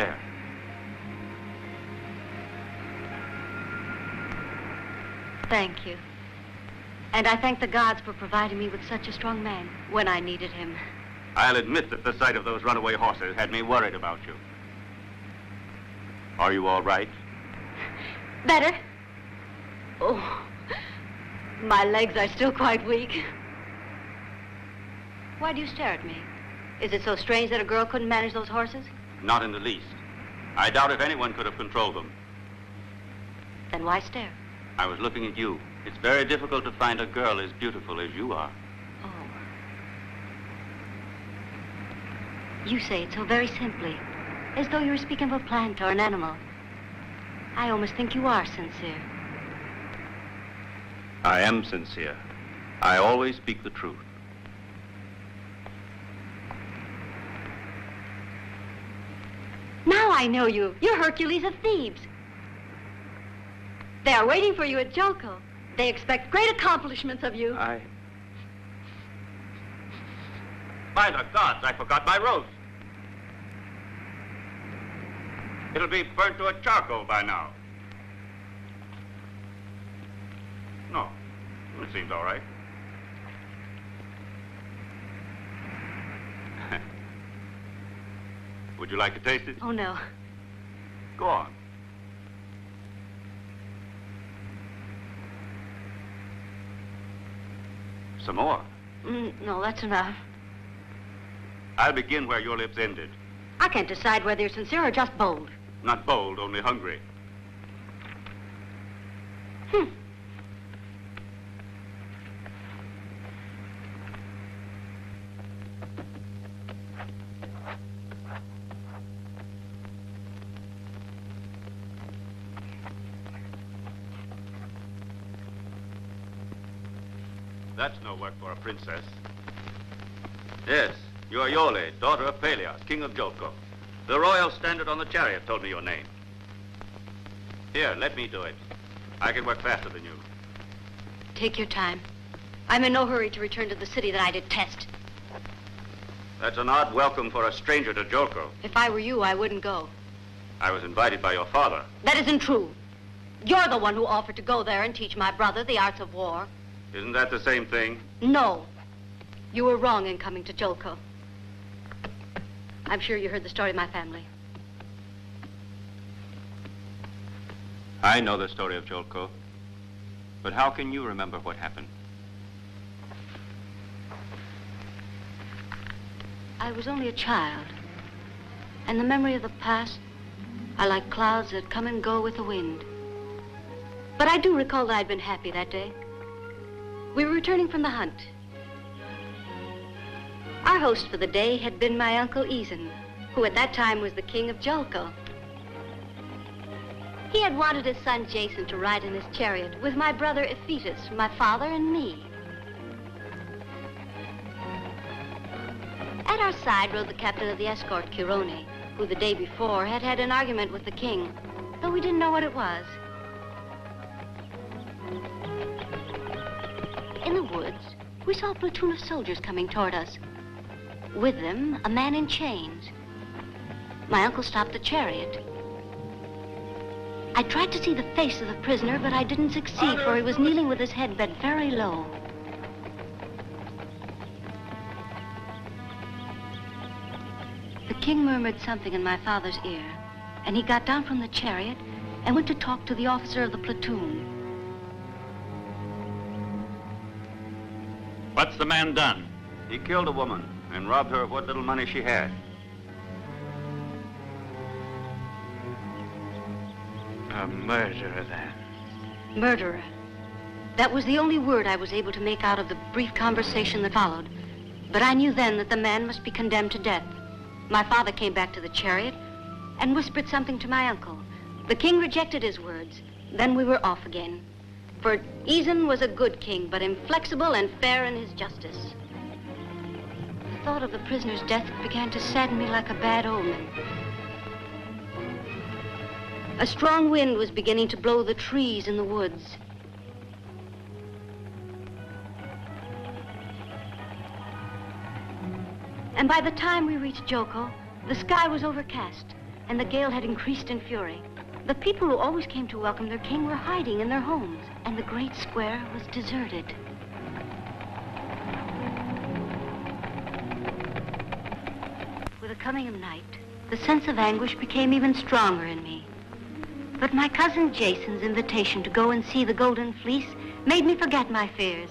There. Thank you. And I thank the gods for providing me with such a strong man when I needed him. I'll admit that the sight of those runaway horses had me worried about you. Are you all right? Better? Oh, my legs are still quite weak. Why do you stare at me? Is it so strange that a girl couldn't manage those horses? Not in the least. I doubt if anyone could have controlled them. Then why stare? I was looking at you. It's very difficult to find a girl as beautiful as you are. Oh. You say it so very simply, as though you were speaking of a plant or an animal. I almost think you are sincere. I am sincere. I always speak the truth. Now I know you. You're Hercules of Thebes. They are waiting for you at Iolcus. They expect great accomplishments of you. By the gods, I forgot my roast. It'll be burnt to a charcoal by now. No, it seems all right. Would you like to taste it? Oh, no. Go on. Some more? No, that's enough. I'll begin where your lips ended. I can't decide whether you're sincere or just bold. Not bold, only hungry. That's no work for a princess. Yes, you're Iole, daughter of Pelias, King of Iolcus. The royal standard on the chariot told me your name. Here, let me do it. I can work faster than you. Take your time. I'm in no hurry to return to the city that I detest. That's an odd welcome for a stranger to Iolcus. If I were you, I wouldn't go. I was invited by your father. That isn't true. You're the one who offered to go there and teach my brother the arts of war. Isn't that the same thing? No. You were wrong in coming to Iolcus. I'm sure you heard the story of my family. I know the story of Iolcus. But how can you remember what happened? I was only a child. And the memory of the past are like clouds that come and go with the wind. But I do recall that I'd been happy that day. We were returning from the hunt. Our host for the day had been my uncle Aeson, who at that time was the king of Iolcus. He had wanted his son Jason to ride in his chariot with my brother Iphitus, my father, and me. At our side rode the captain of the escort, Chirone, who the day before had had an argument with the king, though we didn't know what it was. In the woods, we saw a platoon of soldiers coming toward us. With them, a man in chains. My uncle stopped the chariot. I tried to see the face of the prisoner, but I didn't succeed, for he was kneeling with his head bent very low. The king murmured something in my father's ear, and he got down from the chariot and went to talk to the officer of the platoon. What's the man done? He killed a woman and robbed her of what little money she had. A murderer, then. Murderer. That was the only word I was able to make out of the brief conversation that followed. But I knew then that the man must be condemned to death. My father came back to the chariot and whispered something to my uncle. The king rejected his words. Then we were off again. For Aeson was a good king, but inflexible and fair in his justice. The thought of the prisoner's death began to sadden me like a bad omen. A strong wind was beginning to blow the trees in the woods. And by the time we reached Iolcus, the sky was overcast, and the gale had increased in fury. The people who always came to welcome their king were hiding in their homes, and the great square was deserted. With the coming of night, the sense of anguish became even stronger in me. But my cousin Jason's invitation to go and see the Golden Fleece made me forget my fears.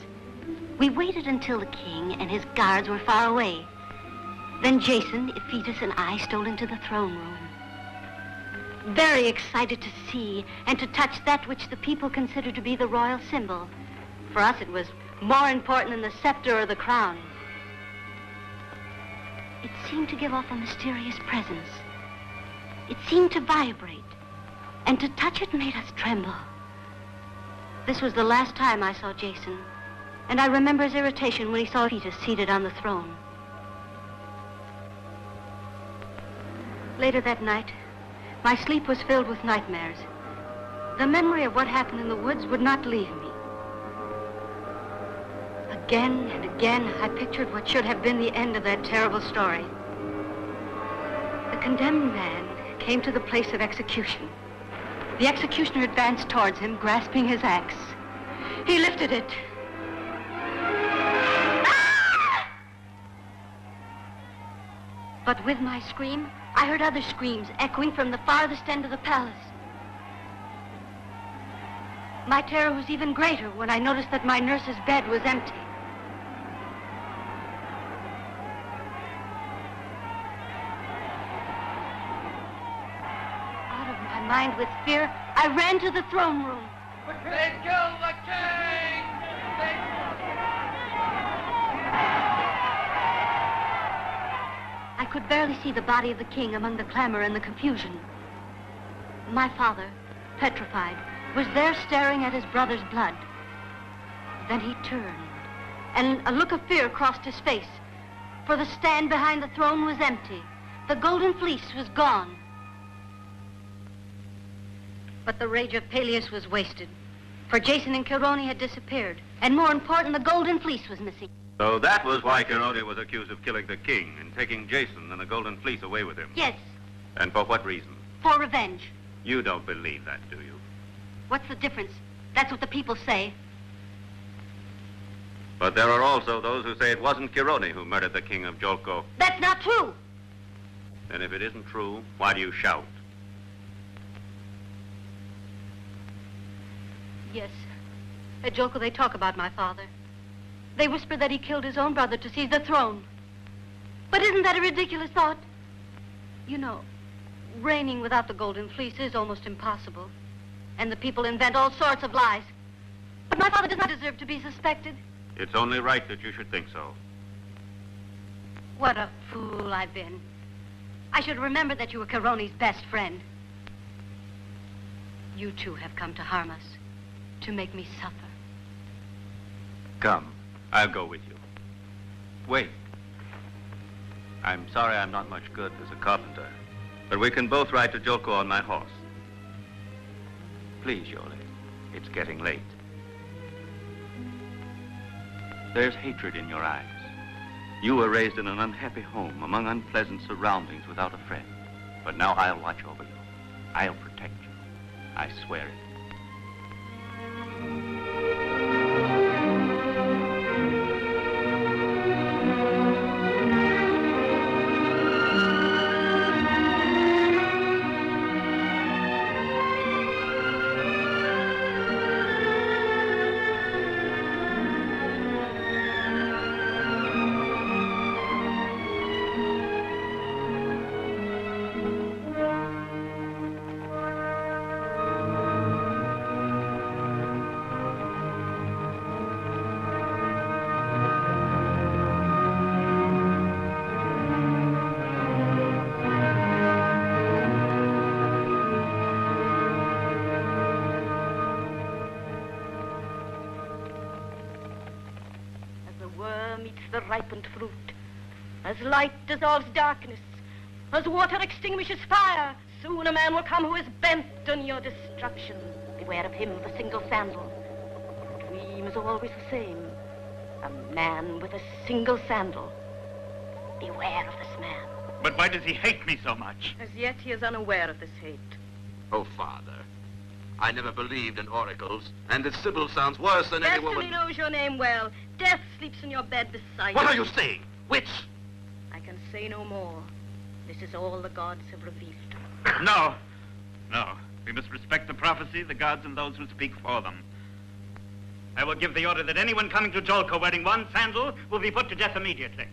We waited until the king and his guards were far away. Then Jason, Iphitus, and I stole into the throne room. Very excited to see and to touch that which the people considered to be the royal symbol. For us, it was more important than the scepter or the crown. It seemed to give off a mysterious presence. It seemed to vibrate, and to touch it made us tremble. This was the last time I saw Jason, and I remember his irritation when he saw Iphitus seated on the throne. Later that night, my sleep was filled with nightmares. The memory of what happened in the woods would not leave me. Again and again, I pictured what should have been the end of that terrible story. The condemned man came to the place of execution. The executioner advanced towards him, grasping his axe. He lifted it. Ah! But with my scream, I heard other screams echoing from the farthest end of the palace. My terror was even greater when I noticed that my nurse's bed was empty. Out of my mind with fear, I ran to the throne room. They killed the king! I could barely see the body of the king among the clamor and the confusion. My father, petrified, was there staring at his brother's blood. Then he turned, and a look of fear crossed his face, for the stand behind the throne was empty. The Golden Fleece was gone. But the rage of Pelias was wasted, for Jason and Chiron had disappeared, and more important, the Golden Fleece was missing. So that was why Chiron was accused of killing the king and taking Jason and the Golden Fleece away with him. Yes. And for what reason? For revenge. You don't believe that, do you? What's the difference? That's what the people say. But there are also those who say it wasn't Chiron who murdered the king of Iolcus. That's not true. Then if it isn't true, why do you shout? Yes. At Iolcus they talk about my father. They whisper that he killed his own brother to seize the throne. But isn't that a ridiculous thought? You know, reigning without the Golden Fleece is almost impossible. And the people invent all sorts of lies. But my father does not deserve to be suspected. It's only right that you should think so. What a fool I've been. I should remember that you were Chiron's best friend. You too have come to harm us, to make me suffer. Come, I'll go with you. Wait. I'm sorry I'm not much good as a carpenter, but we can both ride to Iolcus on my horse. Please, Iole, it's getting late. There's hatred in your eyes. You were raised in an unhappy home, among unpleasant surroundings, without a friend. But now I'll watch over you. I'll protect you. I swear it. The ripened fruit. As light dissolves darkness, as water extinguishes fire, soon a man will come who is bent on your destruction. Beware of him, the single sandal. The dream is always the same. A man with a single sandal. Beware of this man. But why does he hate me so much? As yet, he is unaware of this hate. Oh, Father, I never believed in oracles, and this Sibyl sounds worse than any woman. Destiny knows your name well. Death sleeps in your bed beside What you. are you saying? Witch? I can say no more. This is all the gods have revealed. No. No. We must respect the prophecy, the gods, and those who speak for them. I will give the order that anyone coming to Iolcus wearing one sandal will be put to death immediately.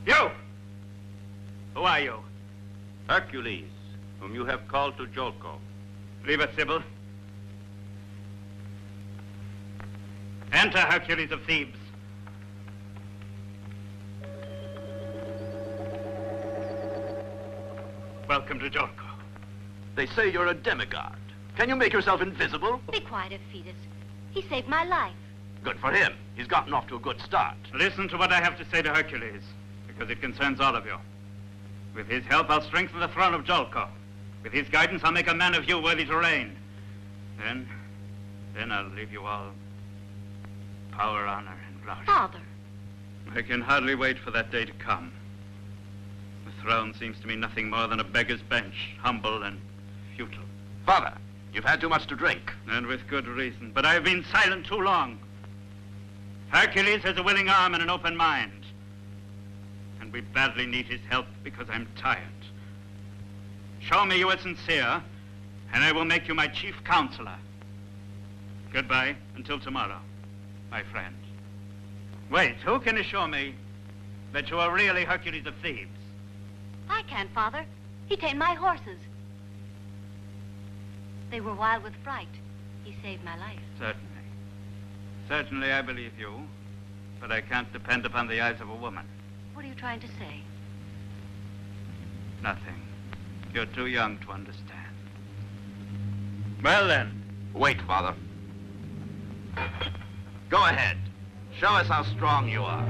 You! Who are you? Hercules, whom you have called to Iolcus. Leave us, Sibyl. Enter, Hercules of Thebes. Welcome to Iolcus. They say you're a demigod. Can you make yourself invisible? Be quiet, Iphitus. He saved my life. Good for him. He's gotten off to a good start. Listen to what I have to say to Hercules, because it concerns all of you. With his help, I'll strengthen the throne of Iolcus. With his guidance, I'll make a man of you worthy to reign. Then I'll leave you all power, honor, and glory. Father. I can hardly wait for that day to come. The throne seems to me nothing more than a beggar's bench, humble and futile. Father, you've had too much to drink. And with good reason, but I've been silent too long. Hercules has a willing arm and an open mind. And we badly need his help because I'm tired. Show me you are sincere, and I will make you my chief counselor. Goodbye until tomorrow, my friend. Wait, who can assure me that you are really Hercules of Thebes? I can, Father. He tamed my horses. They were wild with fright. He saved my life. Certainly. Certainly I believe you, but I can't depend upon the eyes of a woman. What are you trying to say? Nothing. You're too young to understand. Well, then. Wait, Father. Go ahead. Show us how strong you are.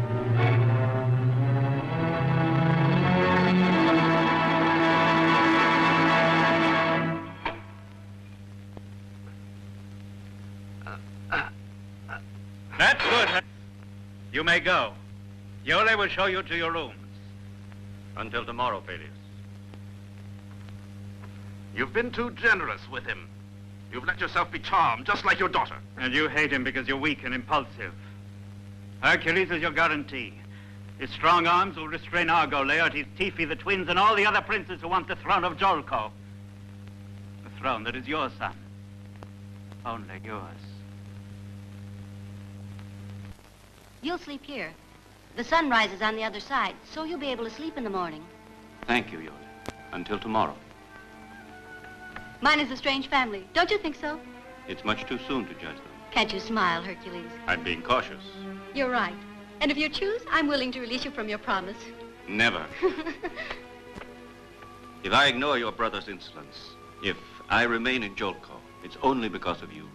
That's good. You may go. Iole will show you to your rooms. Until tomorrow, Pelias. You've been too generous with him. You've let yourself be charmed, just like your daughter. And you hate him because you're weak and impulsive. Hercules is your guarantee. His strong arms will restrain Argo, Laertes, Nephew, the twins, and all the other princes who want the throne of Iolcus. The throne that is your son. Only yours. You'll sleep here. The sun rises on the other side, so you'll be able to sleep in the morning. Thank you, Iole. Until tomorrow. Mine is a strange family. Don't you think so? It's much too soon to judge them. Can't you smile, Hercules? I'm being cautious. You're right. And if you choose, I'm willing to release you from your promise. Never. If I ignore your brother's insolence, if I remain in Iolcus, it's only because of you.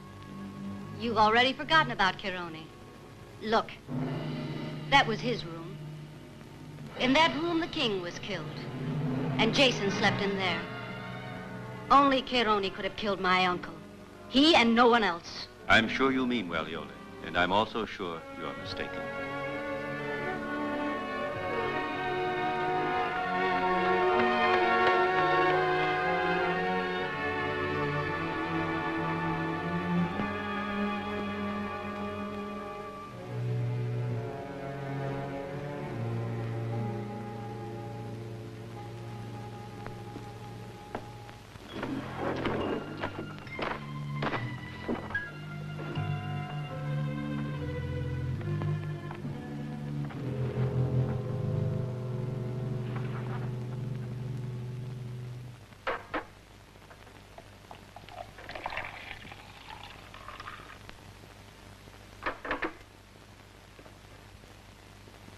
You've already forgotten about Charon. Look, that was his room. In that room, the king was killed. And Jason slept in there. Only Charon could have killed my uncle. He and no one else. I'm sure you mean well, Iole, and I'm also sure you're mistaken.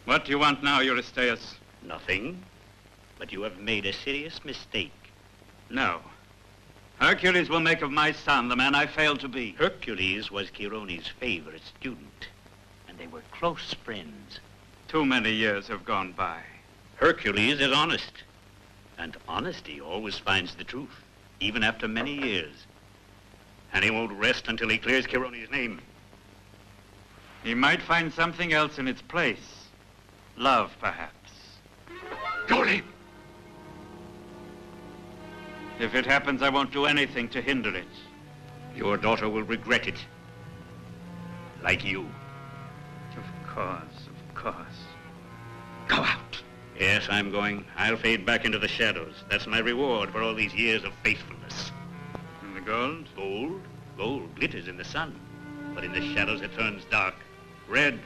What do you want now, Eurystheus? Nothing, but you have made a serious mistake. No. Hercules will make of my son the man I failed to be. Hercules was Chirone's favorite student, and they were close friends. Too many years have gone by. Hercules is honest, and honesty always finds the truth, even after many years. And he won't rest until he clears Chirone's name. He might find something else in its place. Love, perhaps. Iole! If it happens, I won't do anything to hinder it. Your daughter will regret it. Like you. Of course. Go out. Yes, I'm going. I'll fade back into the shadows. That's my reward for all these years of faithfulness. And the gold? Gold? Gold glitters in the sun. But in the shadows it turns dark. Red.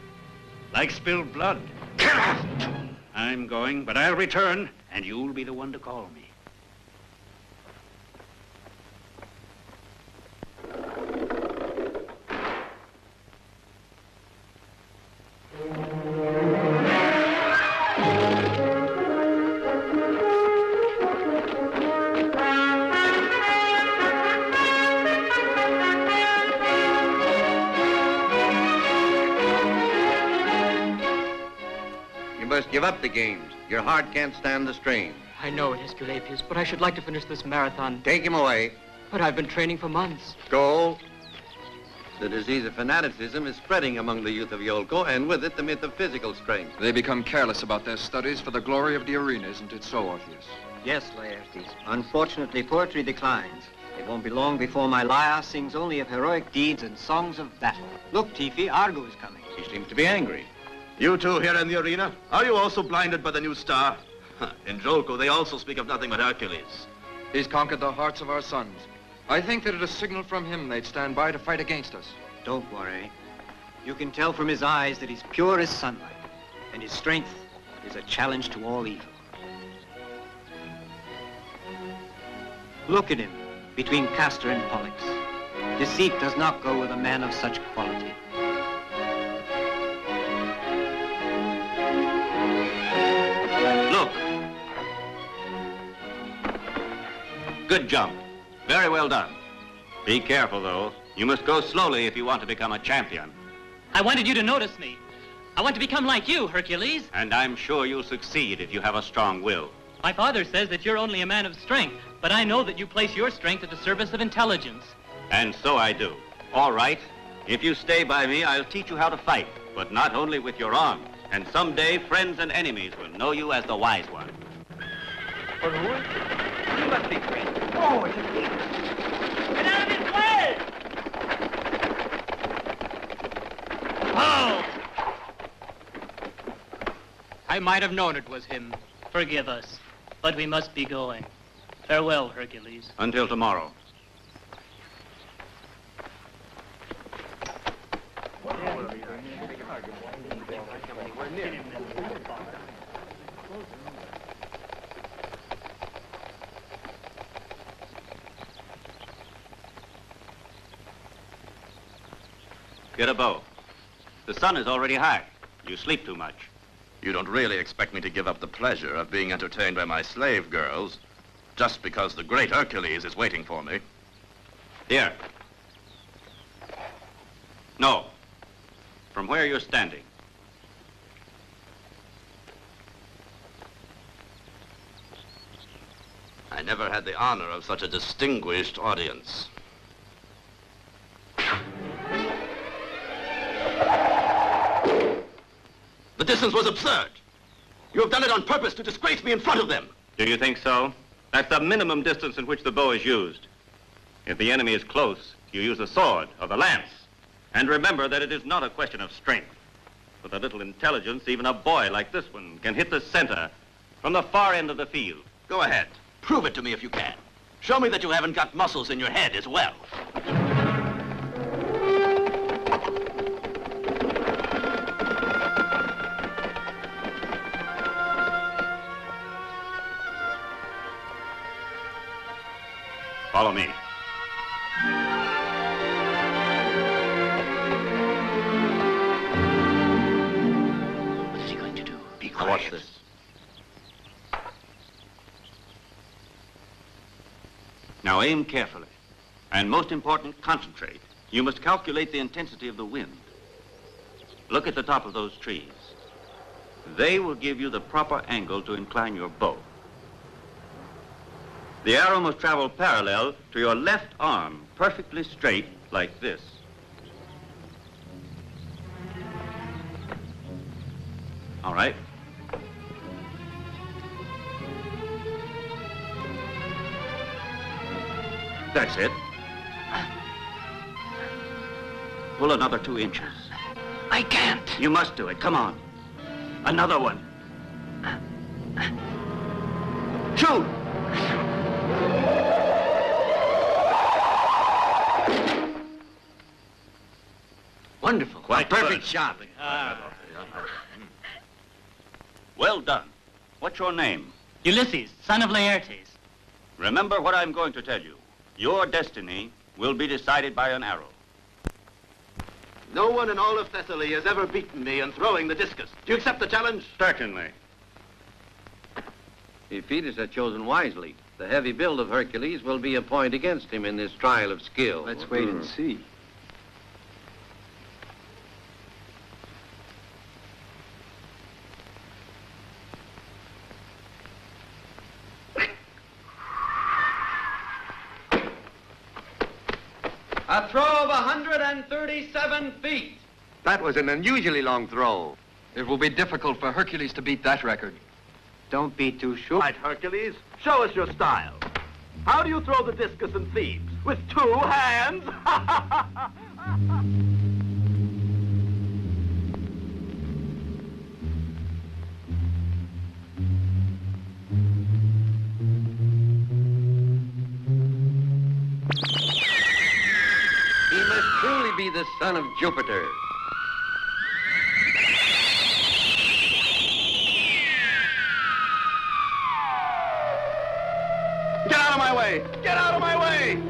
Like spilled blood. Get out! I'm going, but I'll return, and you'll be the one to call me. Give up the games. Your heart can't stand the strain. I know it, Aesculapius, but I should like to finish this marathon. Take him away. But I've been training for months. Go. The disease of fanaticism is spreading among the youth of Iolco, and with it the myth of physical strength. They become careless about their studies for the glory of the arena, isn't it so, Orpheus? Yes, Laertes. Unfortunately, poetry declines. It won't be long before my lyre sings only of heroic deeds and songs of battle. Look, Tifi, Argo is coming. He seems to be angry. You two here in the arena, are you also blinded by the new star? In Iolco, they also speak of nothing but Hercules. He's conquered the hearts of our sons. I think that at a signal from him, they'd stand by to fight against us. Don't worry. You can tell from his eyes that he's pure as sunlight, and his strength is a challenge to all evil. Look at him, between Castor and Pollux. Deceit does not go with a man of such quality. Look. Good jump. Very well done. Be careful, though. You must go slowly if you want to become a champion. I wanted you to notice me. I want to become like you, Hercules. And I'm sure you'll succeed if you have a strong will. My father says that you're only a man of strength, but I know that you place your strength at the service of intelligence. And so I do. All right. If you stay by me, I'll teach you how to fight, but not only with your arms. And someday, friends and enemies will know you as the wise one. For who is it? You must be friends. Oh, it's a thief. Get out of his way! Oh! I might have known it was him. Forgive us, but we must be going. Farewell, Hercules. Until tomorrow. Get a bow. The sun is already high. You sleep too much. You don't really expect me to give up the pleasure of being entertained by my slave girls just because the great Hercules is waiting for me. Here. No. From where you're standing. I never had the honor of such a distinguished audience. The distance was absurd. You have done it on purpose to disgrace me in front of them. Do you think so? That's the minimum distance in which the bow is used. If the enemy is close, you use the sword or the lance. And remember that it is not a question of strength. With a little intelligence, even a boy like this one can hit the center from the far end of the field. Go ahead. Prove it to me if you can. Show me that you haven't got muscles in your head as well. Follow me. What is he going to do? Be quiet. Watch this. Now aim carefully. And most important, concentrate. You must calculate the intensity of the wind. Look at the top of those trees. They will give you the proper angle to incline your bow. The arrow must travel parallel to your left arm, perfectly straight, like this. All right, That's it. Pull another 2 inches. I can't. You must do it. Come on. Another one. Shoot! Wonderful. Quite perfect good. shot. Well done. What's your name? Ulysses, son of Laertes. Remember what I'm going to tell you. Your destiny will be decided by an arrow. No one in all of Thessaly has ever beaten me in throwing the discus. Do you accept the challenge? Certainly. Iphitus had chosen wisely. The heavy build of Hercules will be a point against him in this trial of skill. Let's wait and see. A throw of 137 feet. That was an unusually long throw. It will be difficult for Hercules to beat that record. Don't be too sure. Right, Hercules, show us your style. How do you throw the discus in Thebes? With 2 hands? He must truly be the son of Jupiter. Get out of my way! Get out of my way!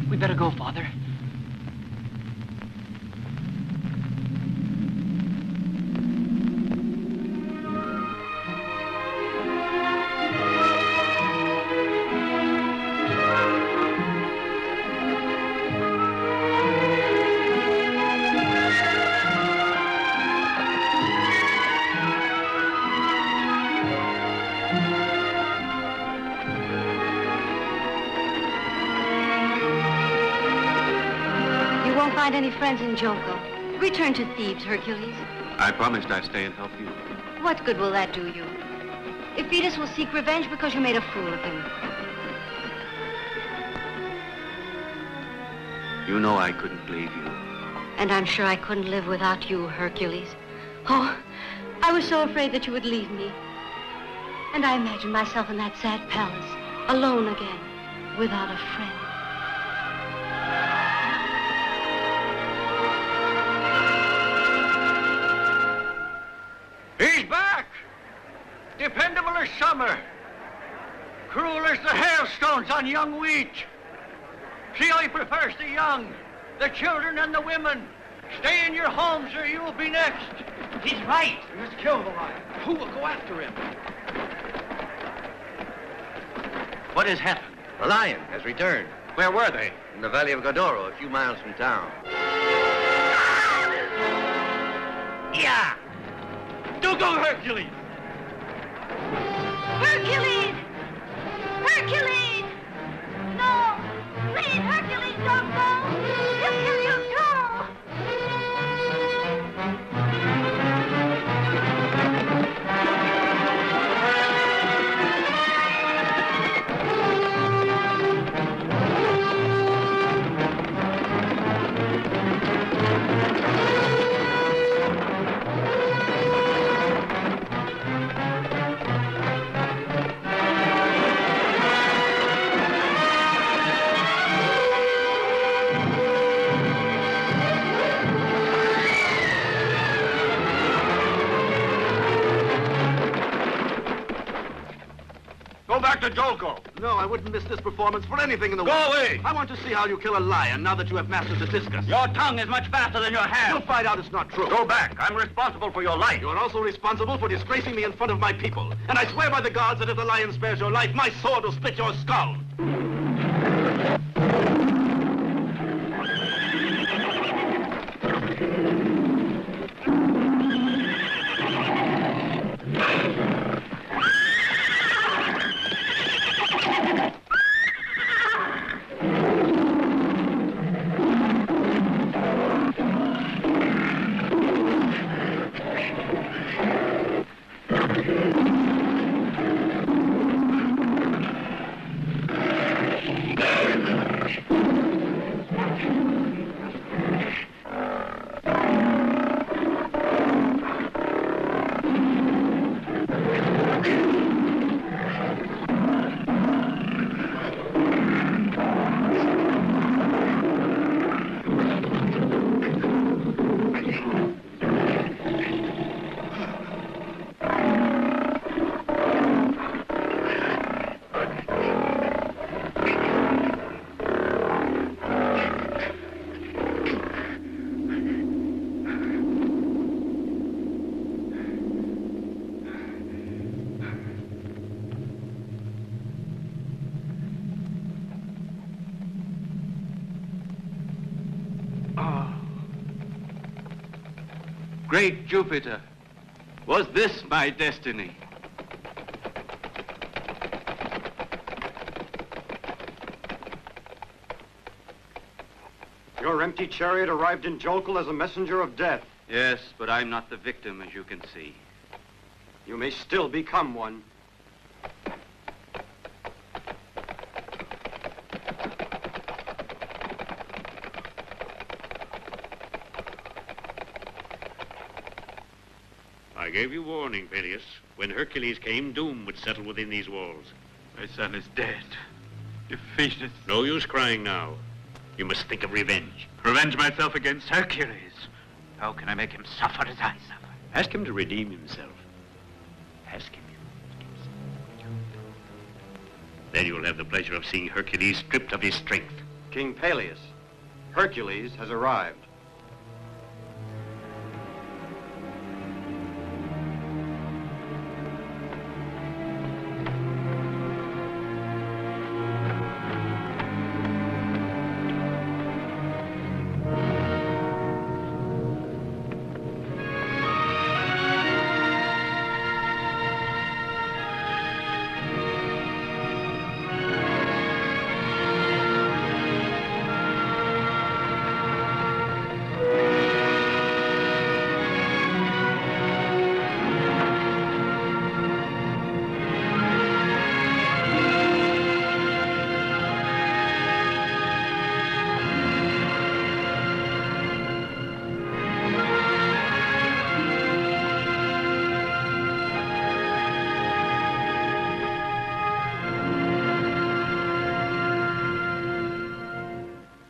We better go, Father. Find any friends in Joko. Return to Thebes, Hercules. I promised I'd stay and help you. What good will that do you? Iphitus will seek revenge because you made a fool of him. You know I couldn't leave you. And I'm sure I couldn't live without you, Hercules. Oh, I was so afraid that you would leave me. And I imagined myself in that sad palace, alone again, without a friend. He's back! Dependable as summer. Cruel as the hailstones on young wheat. See how he prefers the young, the children and the women. Stay in your homes or you'll be next. He's right. We must kill the lion. Who will go after him? What has happened? The lion has returned. Where were they? In the valley of Godoro, a few miles from town. Yeah! Do go, Hercules! Hercules! Hercules! No! Please, Hercules, don't go! He'll kill you too! Go back to Joko. No, I wouldn't miss this performance for anything in the Go world. away. I want to see how you kill a lion now that you have mastered the discus. Your tongue is much faster than your hand. You'll find out it's not true. Go back. I'm responsible for your life. You are also responsible for disgracing me in front of my people. And I swear by the gods that if the lion spares your life, my sword will split your skull. Great Jupiter, was this my destiny? Your empty chariot arrived in Iolcus as a messenger of death. Yes, but I'm not the victim, as you can see. You may still become one. I gave you warning, Pelias. When Hercules came, doom would settle within these walls. My son is dead. Iphitus. No use crying now. You must think of revenge. Revenge myself against Hercules. How can I make him suffer as I suffer? Ask him to redeem himself. Ask him. Then you'll have the pleasure of seeing Hercules stripped of his strength. King Pelias, Hercules has arrived.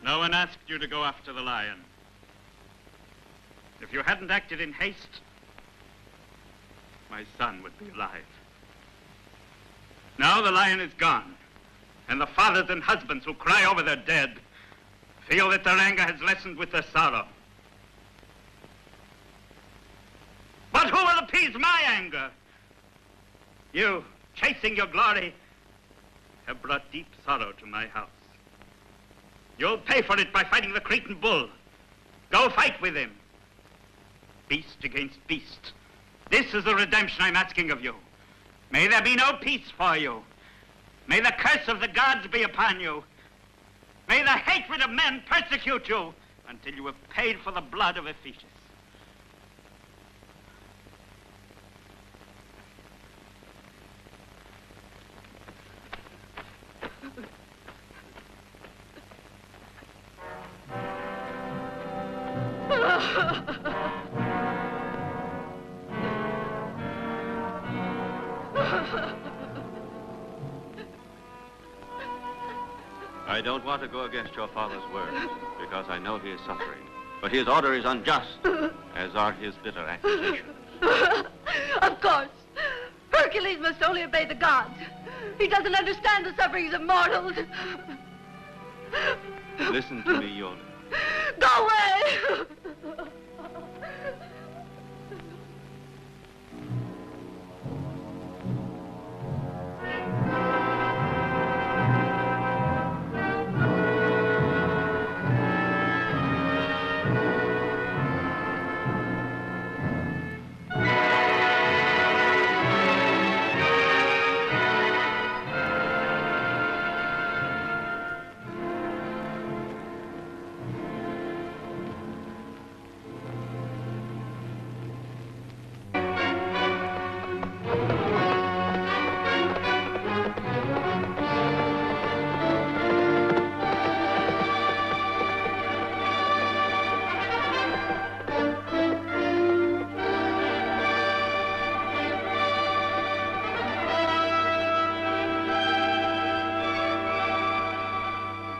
No one asked you to go after the lion. If you hadn't acted in haste, my son would be alive. Now the lion is gone, and the fathers and husbands who cry over their dead feel that their anger has lessened with their sorrow. But who will appease my anger? You, chasing your glory, have brought deep sorrow to my house. You'll pay for it by fighting the Cretan bull. Go fight with him. Beast against beast. This is the redemption I'm asking of you. May there be no peace for you. May the curse of the gods be upon you. May the hatred of men persecute you until you have paid for the blood of Iphitus. I don't want to go against your father's word, because I know he is suffering. But his order is unjust, as are his bitter accusations. Of course. Hercules must only obey the gods. He doesn't understand the sufferings of mortals. Listen to me, Iole. Go away!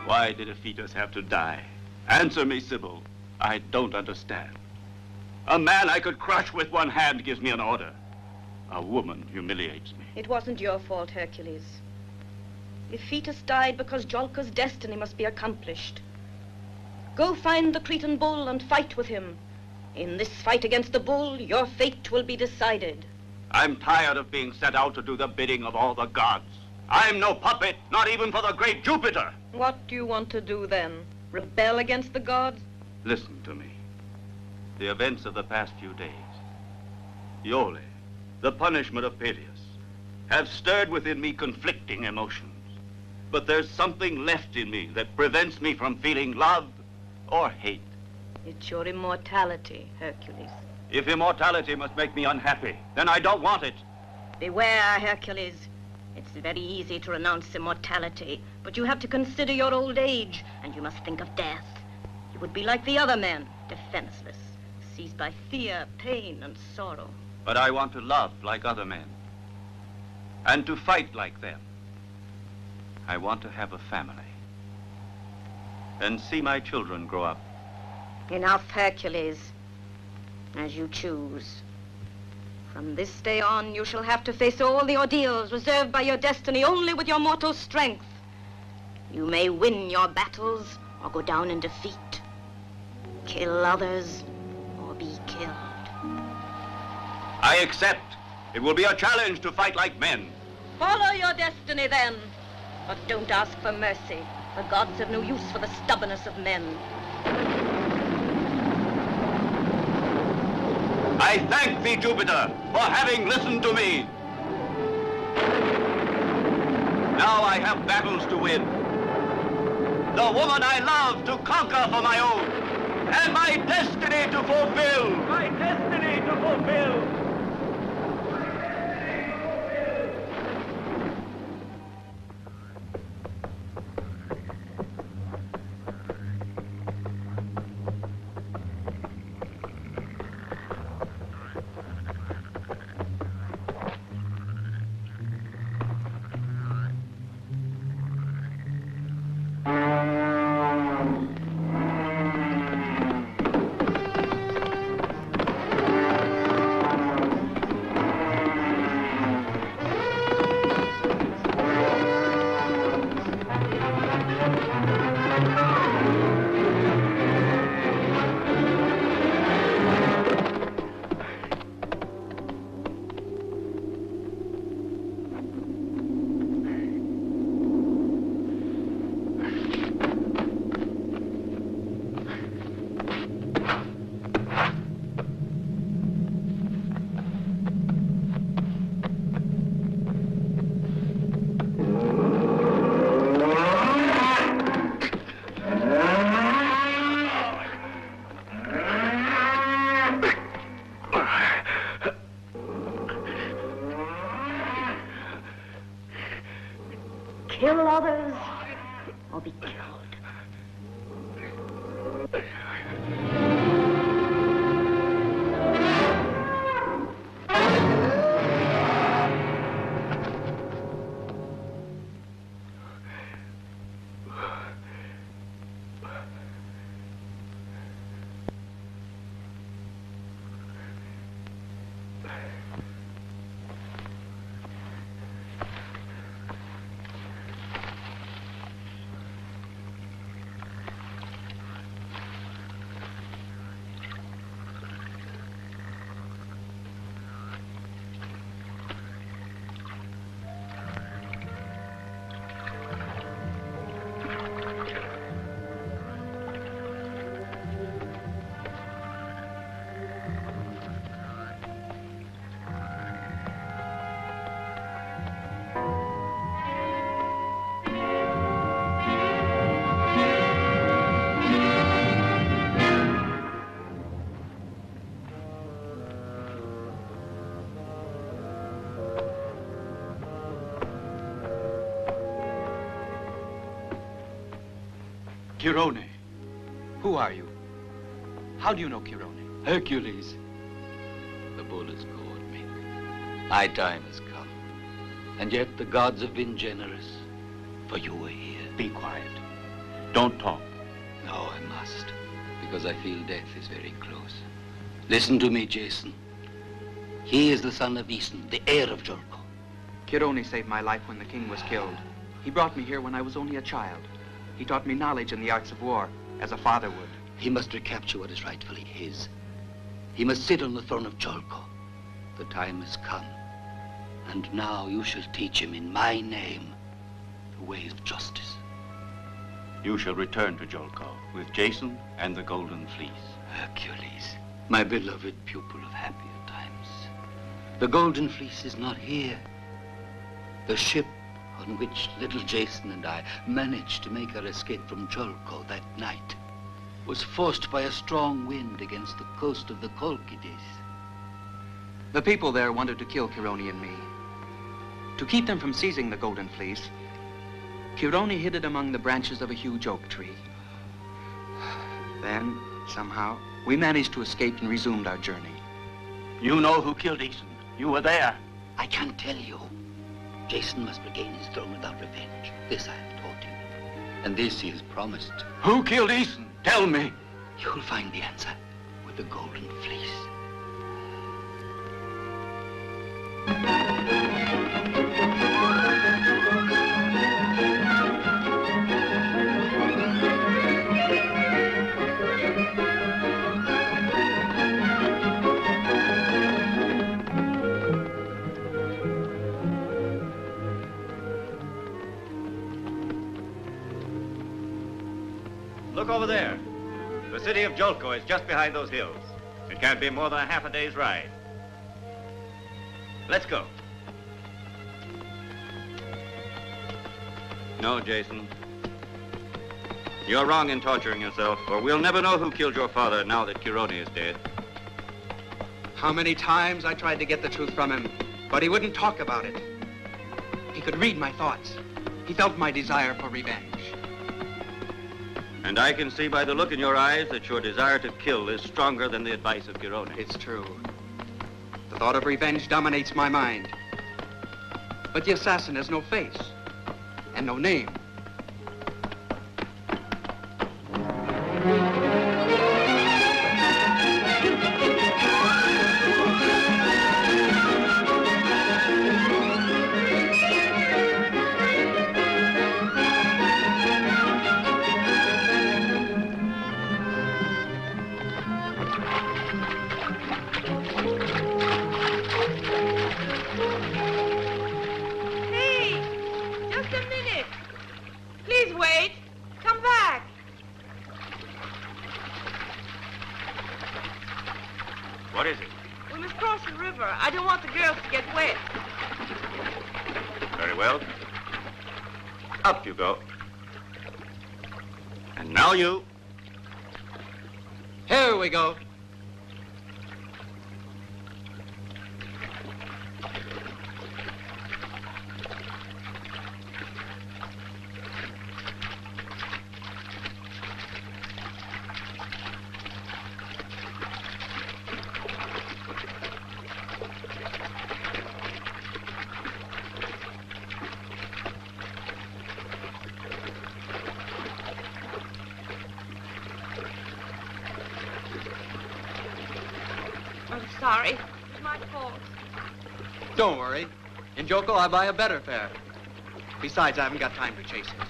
Why did Iphitus have to die? Answer me, Sibyl. I don't understand. A man I could crush with one hand gives me an order. A woman humiliates me. It wasn't your fault, Hercules. Iphitus died because Iolcus' destiny must be accomplished. Go find the Cretan bull and fight with him. In this fight against the bull, your fate will be decided. I'm tired of being sent out to do the bidding of all the gods. I'm no puppet, not even for the great Jupiter. What do you want to do then? Rebel against the gods? Listen to me. the events of the past few days, Iole, the punishment of Pelias, have stirred within me conflicting emotions. But there's something left in me that prevents me from feeling love or hate. It's your immortality, Hercules. If immortality must make me unhappy, then I don't want it. Beware, Hercules. It's very easy to renounce immortality, but you have to consider your old age, and you must think of death. You would be like the other men, defenseless, seized by fear, pain, and sorrow. But I want to love like other men, and to fight like them. I want to have a family, and see my children grow up. Enough, Hercules. As you choose. From this day on, you shall have to face all the ordeals reserved by your destiny only with your mortal strength. You may win your battles or go down in defeat. Kill others or be killed. I accept. It will be a challenge to fight like men. Follow your destiny then, but don't ask for mercy. The gods have no use for the stubbornness of men. I thank thee, Jupiter, for having listened to me. Now I have battles to win. The woman I love to conquer for my own, and my destiny to fulfill. My destiny to fulfill. Kill others or be killed. Chirone, who are you? How do you know Chirone? Hercules. The bull has gored me. My time has come. And yet the gods have been generous, for you are here. Be quiet. Don't talk. No, I must, because I feel death is very close. Listen to me, Jason. He is the son of Aeson, the heir of Iolcus. Chirone saved my life when the king was killed. He brought me here when I was only a child. He taught me knowledge in the arts of war, as a father would. He must recapture what is rightfully his. He must sit on the throne of Iolcus. The time has come. And now you shall teach him in my name the ways of justice. You shall return to Iolcus with Jason and the Golden Fleece. Hercules, My beloved pupil of happier times. The Golden Fleece is not here. The ship on which little Jason and I managed to make our escape from Iolcus that night was forced by a strong wind against the coast of the Colchis. The people there wanted to kill Chironi and me. To keep them from seizing the Golden Fleece, Chironi hid it among the branches of a huge oak tree. Then, somehow, we managed to escape and resumed our journey. You know who killed Aeson. You were there. I can't tell you. Jason must regain his throne without revenge. This I have taught him. And this he has promised. Who killed Aeson? Tell me. You'll find the answer with the Golden Fleece. Look over there. The city of Iolcus is just behind those hills. It can't be more than a half a day's ride. Let's go. No, Jason. You're wrong in torturing yourself, for we'll never know who killed your father now that Chironi is dead. How many times I tried to get the truth from him, but he wouldn't talk about it. He could read my thoughts. He felt my desire for revenge. And I can see by the look in your eyes that your desire to kill is stronger than the advice of Chironi. It's true. The thought of revenge dominates my mind. But the assassin has no face and no name. Up you go. And now you. Here we go. Sorry. It's my fault. Don't worry. In Iolcus, I'll buy a better fare. Besides, I haven't got time to chase him.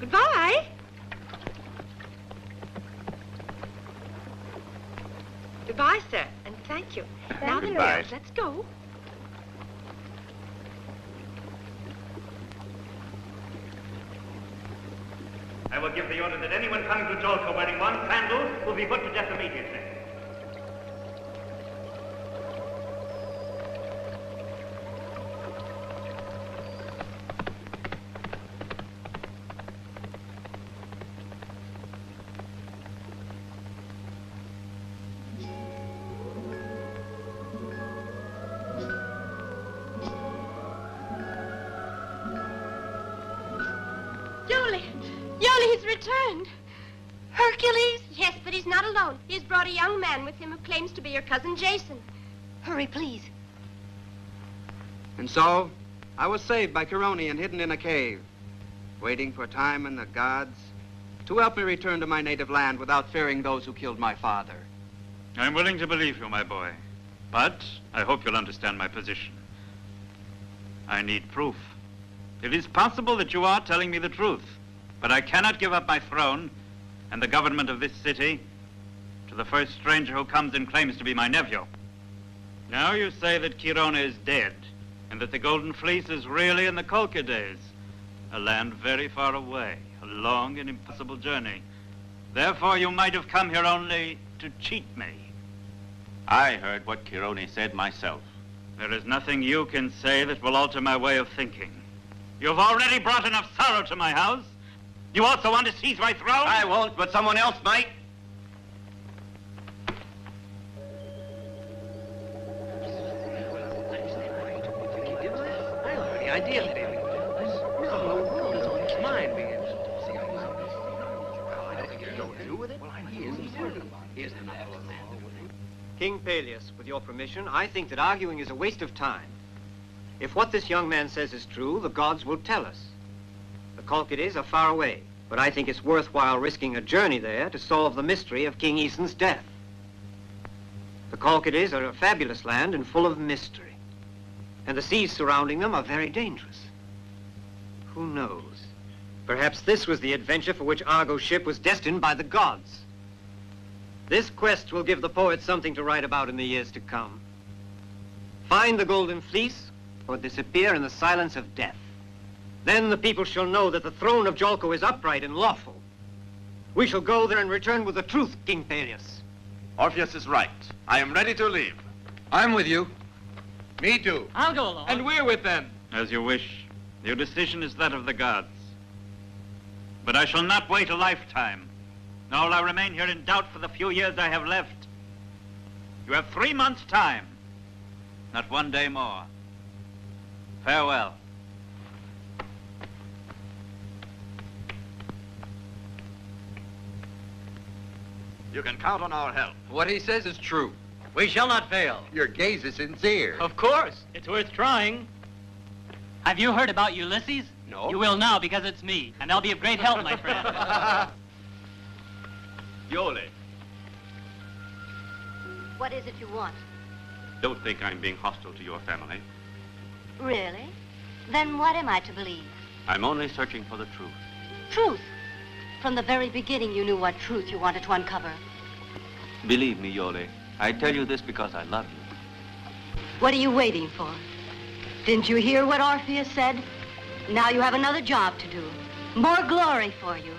Goodbye. Goodbye, sir, and thank you. Now then, Goodbye. let's go. I will give the order that anyone coming to Iolcus wearing one sandal will be put to death immediately. Iole, he's returned. Hercules? Yes, but he's not alone. He has brought a young man with him who claims to be your cousin Jason. Hurry, please. And so, I was saved by Chironi and hidden in a cave, waiting for time and the gods to help me return to my native land without fearing those who killed my father. I'm willing to believe you, my boy. But I hope you'll understand my position. I need proof. It is possible that you are telling me the truth, but I cannot give up my throne and the government of this city to the first stranger who comes and claims to be my nephew. Now you say that Chirone is dead, and that the Golden Fleece is really in the Colchis, a land very far away, a long and impossible journey. Therefore, you might have come here only to cheat me. I heard what Chirone said myself. There is nothing you can say that will alter my way of thinking. You've already brought enough sorrow to my house. You also want to seize my throne? I won't, but someone else might. The idea that King Pelias, with your permission, I think that arguing is a waste of time. If what this young man says is true, the gods will tell us. The Colchis are far away, but I think it's worthwhile risking a journey there to solve the mystery of King Aeson's death. The Colchis are a fabulous land and full of mystery, and the seas surrounding them are very dangerous. Who knows? Perhaps this was the adventure for which Argo's ship was destined by the gods. This quest will give the poets something to write about in the years to come. Find the Golden Fleece, or disappear in the silence of death. Then the people shall know that the throne of Iolcus is upright and lawful. We shall go there and return with the truth, King Pelias. Orpheus is right. I am ready to leave. I'm with you. Me too. I'll go along. And we're with them. As you wish. Your decision is that of the gods. But I shall not wait a lifetime, nor will I remain here in doubt for the few years I have left. You have 3 months' time, not 1 day more. Farewell. You can count on our help. What he says is true. We shall not fail. Your gaze is sincere. Of course. It's worth trying. Have you heard about Ulysses? No. You will now, because it's me, and I'll be of great help, my friend. Iole, What is it you want? don't think I'm being hostile to your family. Really? Then what am I to believe? I'm only searching for the truth. Truth. From the very beginning, you knew what truth you wanted to uncover. Believe me, Iole, I tell you this because I love you. What are you waiting for? Didn't you hear what Orpheus said? Now you have another job to do. More glory for you.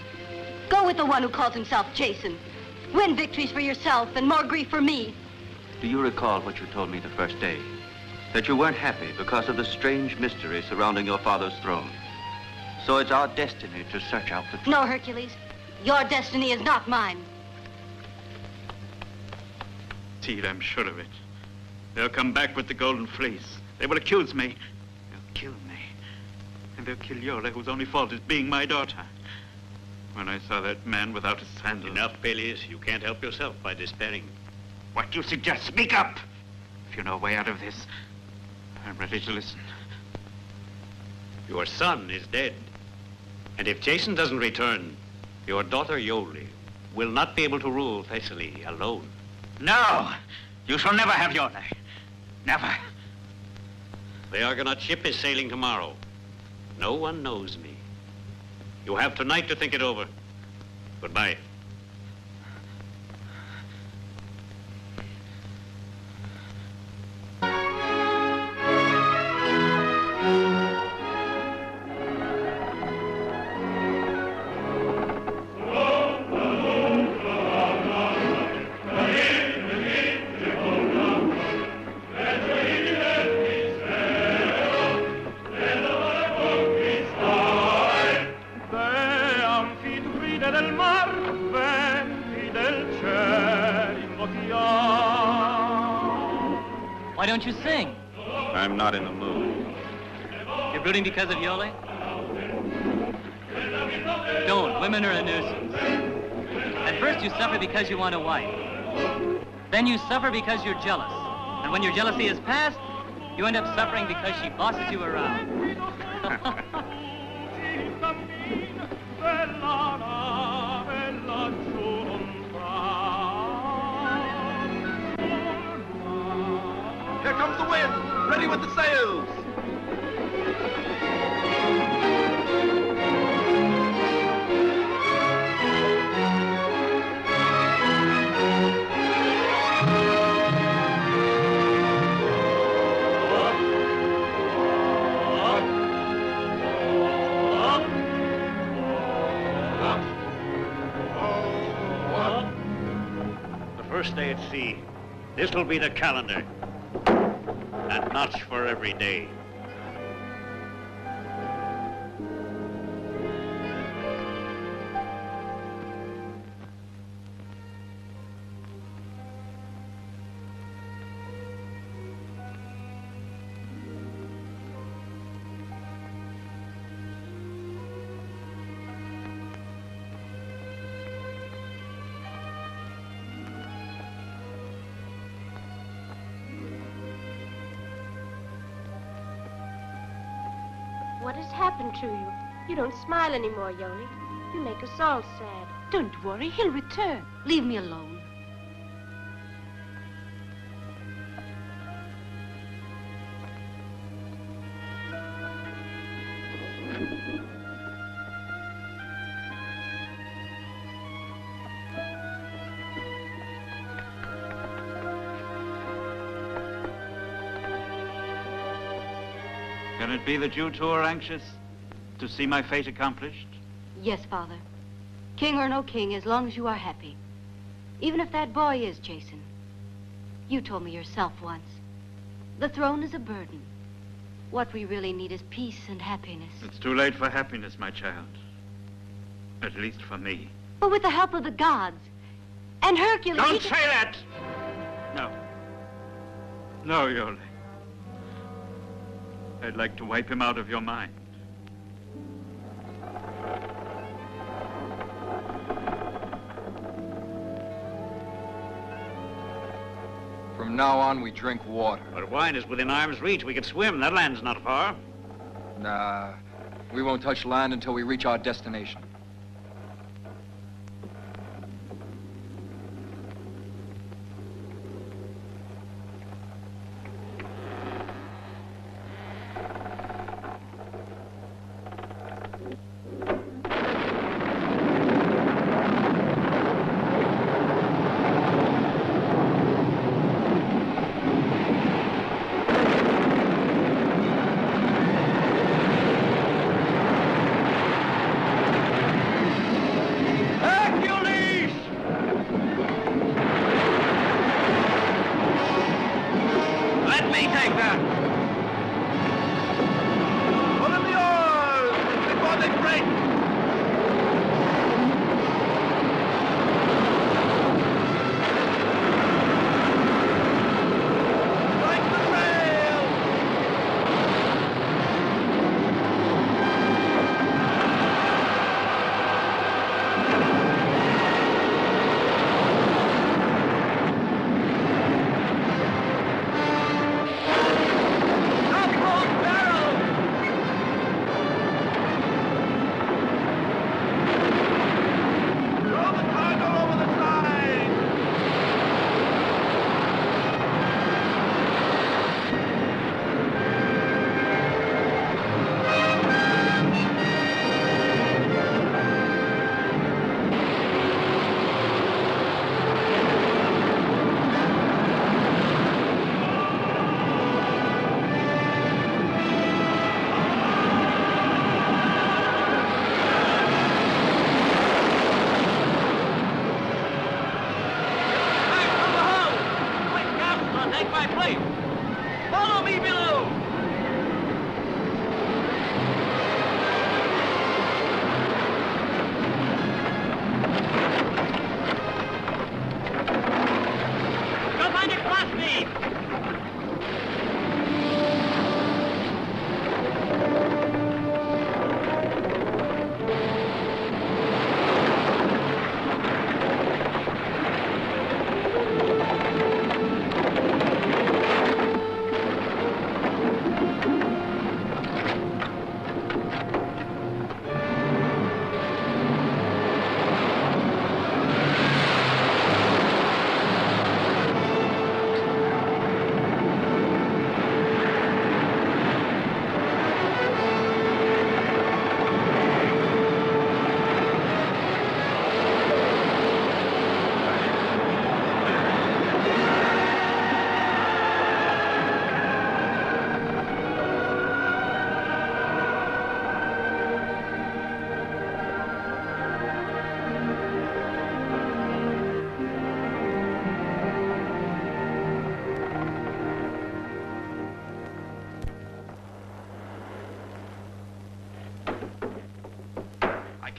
Go with the one who calls himself Jason. Win victories for yourself and more grief for me. Do you recall what you told me the first day? That you weren't happy because of the strange mystery surrounding your father's throne. So it's our destiny to search out the truth. No, Hercules. Your destiny is not mine. Indeed, I'm sure of it. They'll come back with the Golden Fleece. They will accuse me. They'll kill me. And they'll kill Iole, whose only fault is being my daughter. When I saw that man without a sandal... Enough, Pelias. You can't help yourself by despairing. What do you suggest? Speak up! If you know a way out of this, I'm ready to listen. Your son is dead. And if Jason doesn't return, your daughter Iole will not be able to rule Thessaly alone. No! You shall never have Iole. Never. The Argonaut ship is sailing tomorrow. No one knows me. You have tonight to think it over. Goodbye. Why don't you sing? I'm not in the mood. You're brooding because of Iole? Don't. Women are a nuisance. At first you suffer because you want a wife. Then you suffer because you're jealous. And when your jealousy is past, you end up suffering because she bosses you around. wind! Ready with the sails! First day at sea. This will be the calendar. A notch for every day. What has happened to you? You don't smile anymore, Iole. You make us all sad. Don't worry, he'll return. Leave me alone. Can it be that you two are anxious to see my fate accomplished? Yes, Father. King or no king, as long as you are happy. Even if that boy is Jason. You told me yourself once. The throne is a burden. What we really need is peace and happiness. It's too late for happiness, my child. At least for me. But with the help of the gods. And Hercules... Don't say that! No. No, Iole. I'd like to wipe him out of your mind. From now on, we drink water. But wine is within arm's reach. We could swim. That land's not far. Nah, we won't touch land until we reach our destination.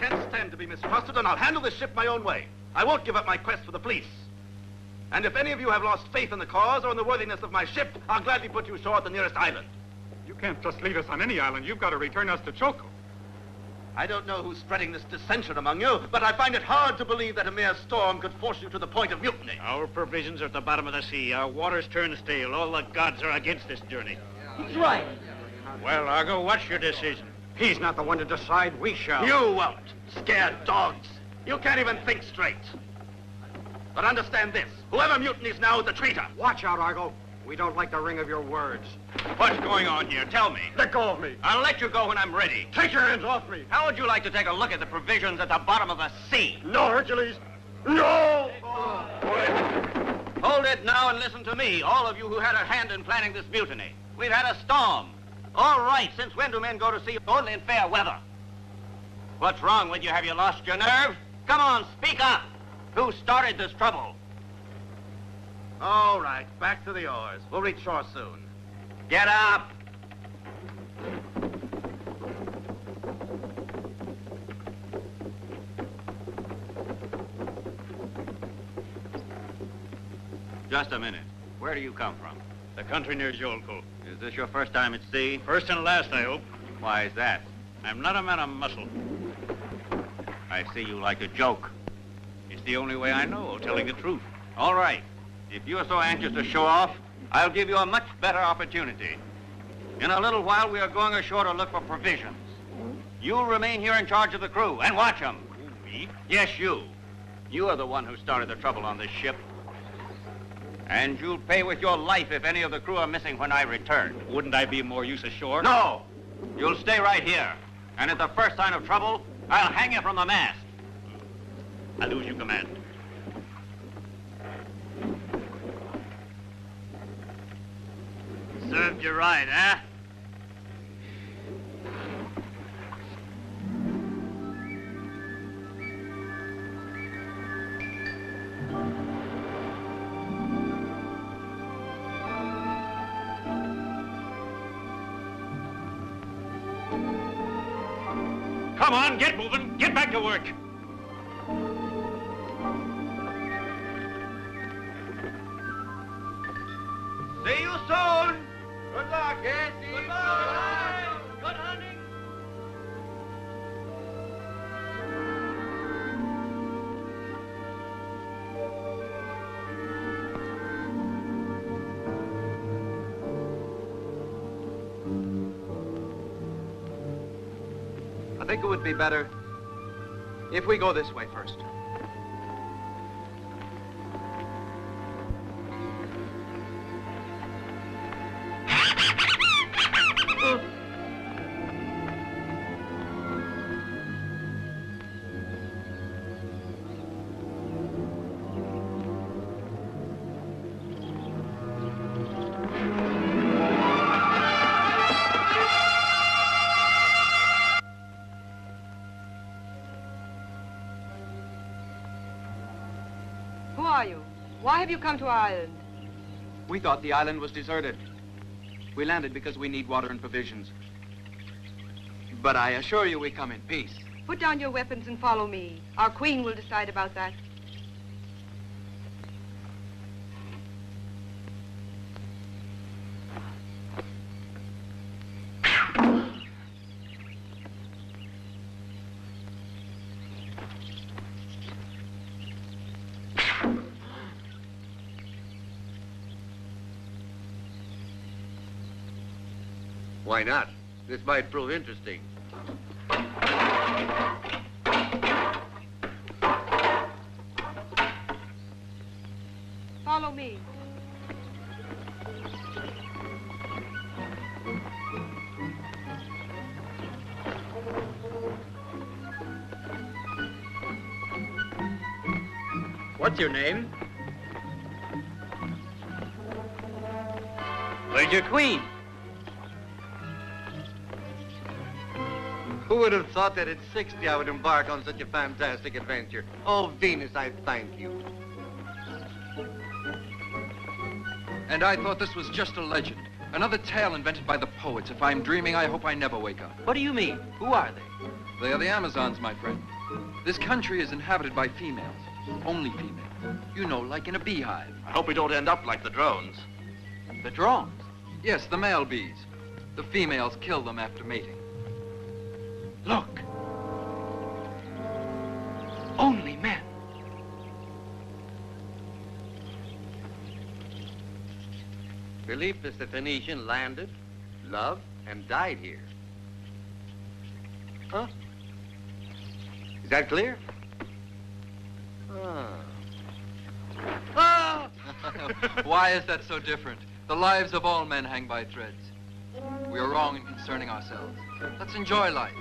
can't stand to be mistrusted, and I'll handle this ship my own way. I won't give up my quest for the fleece. And if any of you have lost faith in the cause or in the worthiness of my ship, I'll gladly put you ashore at the nearest island. You can't just leave us on any island. You've got to return us to Cholco. I don't know who's spreading this dissension among you, but I find it hard to believe that a mere storm could force you to the point of mutiny. Our provisions are at the bottom of the sea. Our waters turn stale. All the gods are against this journey. He's right. Well, Argo, what's your decision? He's not the one to decide. We shall. You won't. Scared dogs. You can't even think straight. But understand this. Whoever mutinies now is a traitor. Watch out, Argo. We don't like the ring of your words. What's going on here? Tell me. Let go of me. I'll let you go when I'm ready. Take your hands off me. How would you like to take a look at the provisions at the bottom of the sea? No, Hercules. No! Hold it now and listen to me, all of you who had a hand in planning this mutiny. We've had a storm. All right, since when do men go to sea only in fair weather? What's wrong with you? Have you lost your nerve? Come on, speak up. Who started this trouble? All right, back to the oars. We'll reach shore soon. Get up. Just a minute. Where do you come from? The country near Iolco. Is this your first time at sea? First and last, I hope. Why is that? I'm not a man of muscle. I see you like a joke. It's the only way I know of telling the truth. All right. If you're so anxious to show off, I'll give you a much better opportunity. In a little while, we are going ashore to look for provisions. You'll remain here in charge of the crew and watch them. Me? Yes, you. You are the one who started the trouble on this ship. And you'll pay with your life if any of the crew are missing when I return. Wouldn't I be of more use ashore? No! You'll stay right here. And at the first sign of trouble, I'll hang you from the mast. I lose you command. Served you right, eh? Come on, get moving. Get back to work. See you soon. Good luck. Yes, see you soon. Good hunting. I think it would be better if we go this way first. Who are you? Why have you come to our island? We thought the island was deserted. We landed because we need water and provisions. But I assure you we come in peace. Put down your weapons and follow me. Our queen will decide about that. Why not? This might prove interesting. Follow me. What's your name? Where's your queen? Who would have thought that at 60 I would embark on such a fantastic adventure? Oh, Venus, I thank you. And I thought this was just a legend. Another tale invented by the poets. If I'm dreaming, I hope I never wake up. What do you mean? Who are they? They are the Amazons, my friend. This country is inhabited by females. Only females. You know, like in a beehive. I hope we don't end up like the drones. The drones? Yes, the male bees. The females kill them after mating. Look. Only men. Philippus the Phoenician landed, loved, and died here. Huh? Is that clear? Ah. Why is that so different? The lives of all men hang by threads. We are wrong in concerning ourselves. Let's enjoy life.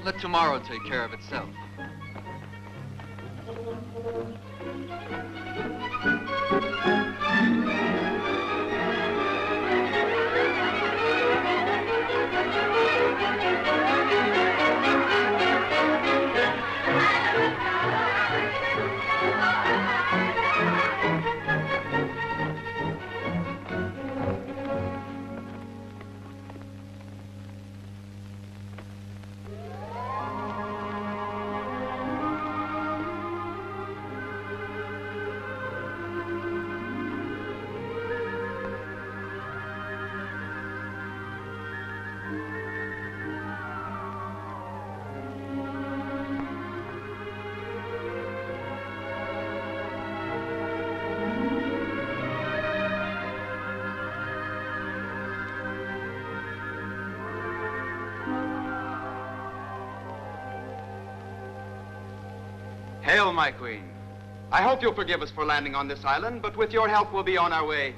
Let tomorrow take care of itself. Hail, my queen. I hope you'll forgive us for landing on this island, but with your help, we'll be on our way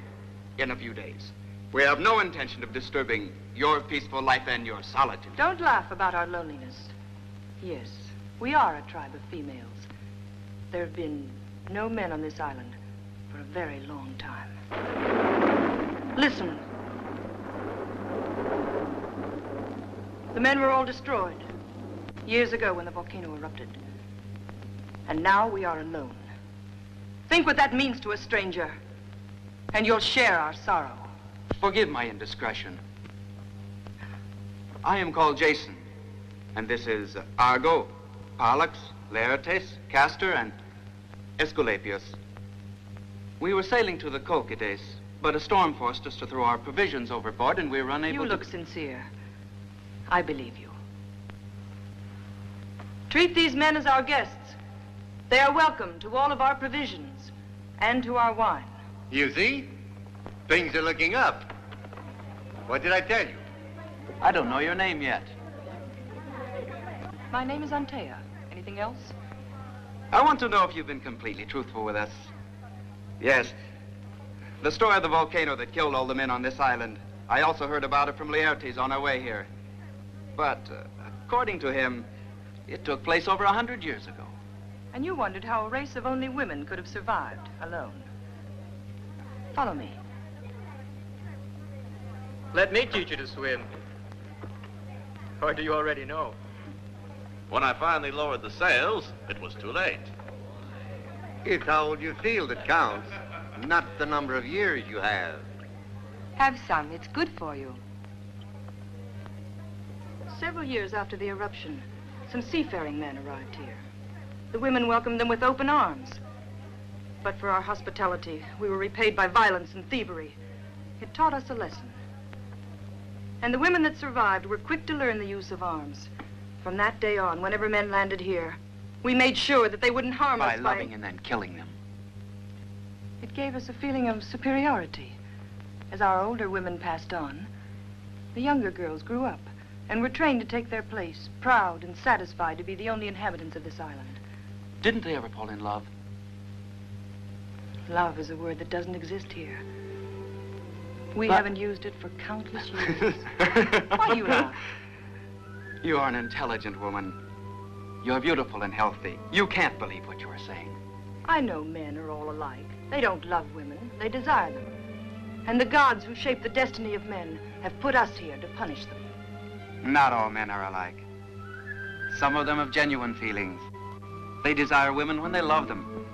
in a few days. We have no intention of disturbing your peaceful life and your solitude. Don't laugh about our loneliness. Yes, we are a tribe of females. There have been no men on this island for a very long time. Listen. The men were all destroyed years ago when the volcano erupted. And now we are alone. Think what that means to a stranger, and you'll share our sorrow. Forgive my indiscretion. I am called Jason, and this is Argo, Pollux, Laertes, Castor, and Aesculapius. We were sailing to the Colchis, but a storm forced us to throw our provisions overboard, and we were unable You look sincere. I believe you. Treat these men as our guests. They are welcome to all of our provisions and to our wine. You see? Things are looking up. What did I tell you? I don't know your name yet. My name is Antea. Anything else? I want to know if you've been completely truthful with us. Yes. The story of the volcano that killed all the men on this island. I also heard about it from Laertes on our way here. But according to him, it took place over 100 years ago. And you wondered how a race of only women could have survived alone. Follow me. Let me teach you to swim. Or do you already know? When I finally lowered the sails, it was too late. It's how old you feel that counts, not the number of years you have. Have some. It's good for you. Several years after the eruption, some seafaring men arrived here. The women welcomed them with open arms. But for our hospitality, we were repaid by violence and thievery. It taught us a lesson. And the women that survived were quick to learn the use of arms. From that day on, whenever men landed here, we made sure that they wouldn't harm us by loving and then killing them. It gave us a feeling of superiority. As our older women passed on, the younger girls grew up and were trained to take their place, proud and satisfied to be the only inhabitants of this island. Didn't they ever fall in love? Love is a word that doesn't exist here. We haven't used it for countless years. Why do you laugh? You are an intelligent woman. You're beautiful and healthy. You can't believe what you are saying. I know men are all alike. They don't love women. They desire them. And the gods who shape the destiny of men have put us here to punish them. Not all men are alike. Some of them have genuine feelings. They desire women when they love them.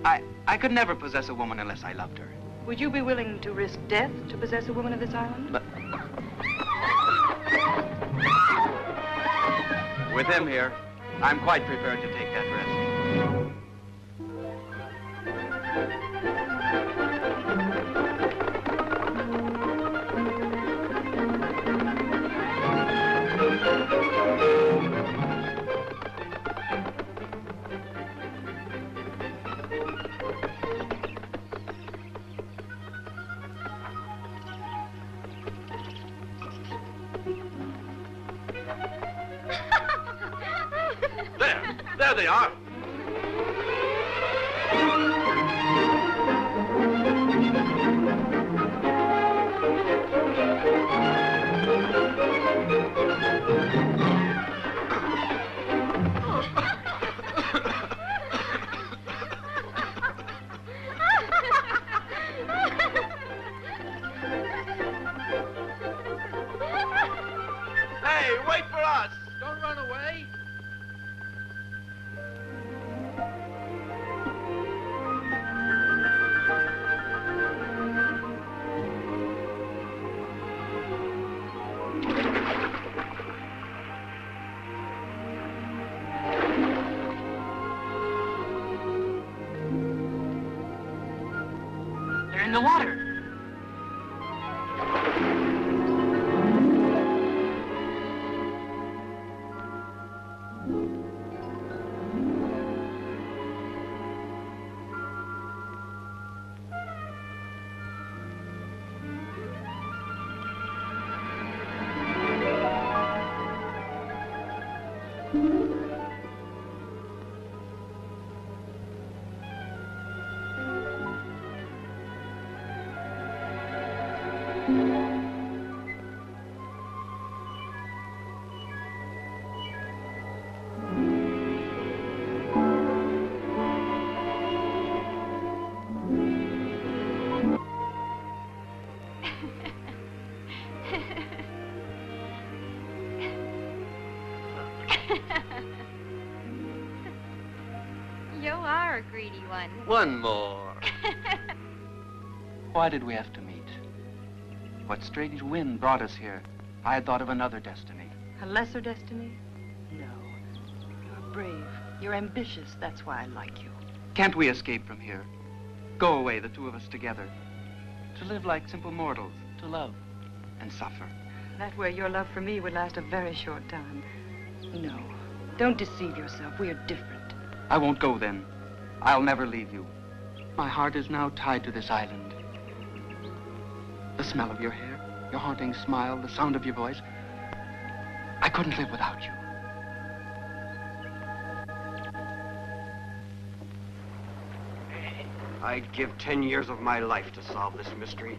I could never possess a woman unless I loved her. Would you be willing to risk death to possess a woman of this island? But With him here, I'm quite prepared to take that rest. There they are. Hey, wait for us! Don't run away. They're in the water. You are a greedy one. One more. Why did we have to meet? What strange wind brought us here? I had thought of another destiny. A lesser destiny? No. You're brave. You're ambitious. That's why I like you. Can't we escape from here? Go away, the two of us together. To live like simple mortals, to love and suffer. That way your love for me would last a very short time. No. Don't deceive yourself. We are different. I won't go then. I'll never leave you. My heart is now tied to this island. The smell of your hair, your haunting smile, the sound of your voice. I couldn't live without you. I'd give 10 years of my life to solve this mystery.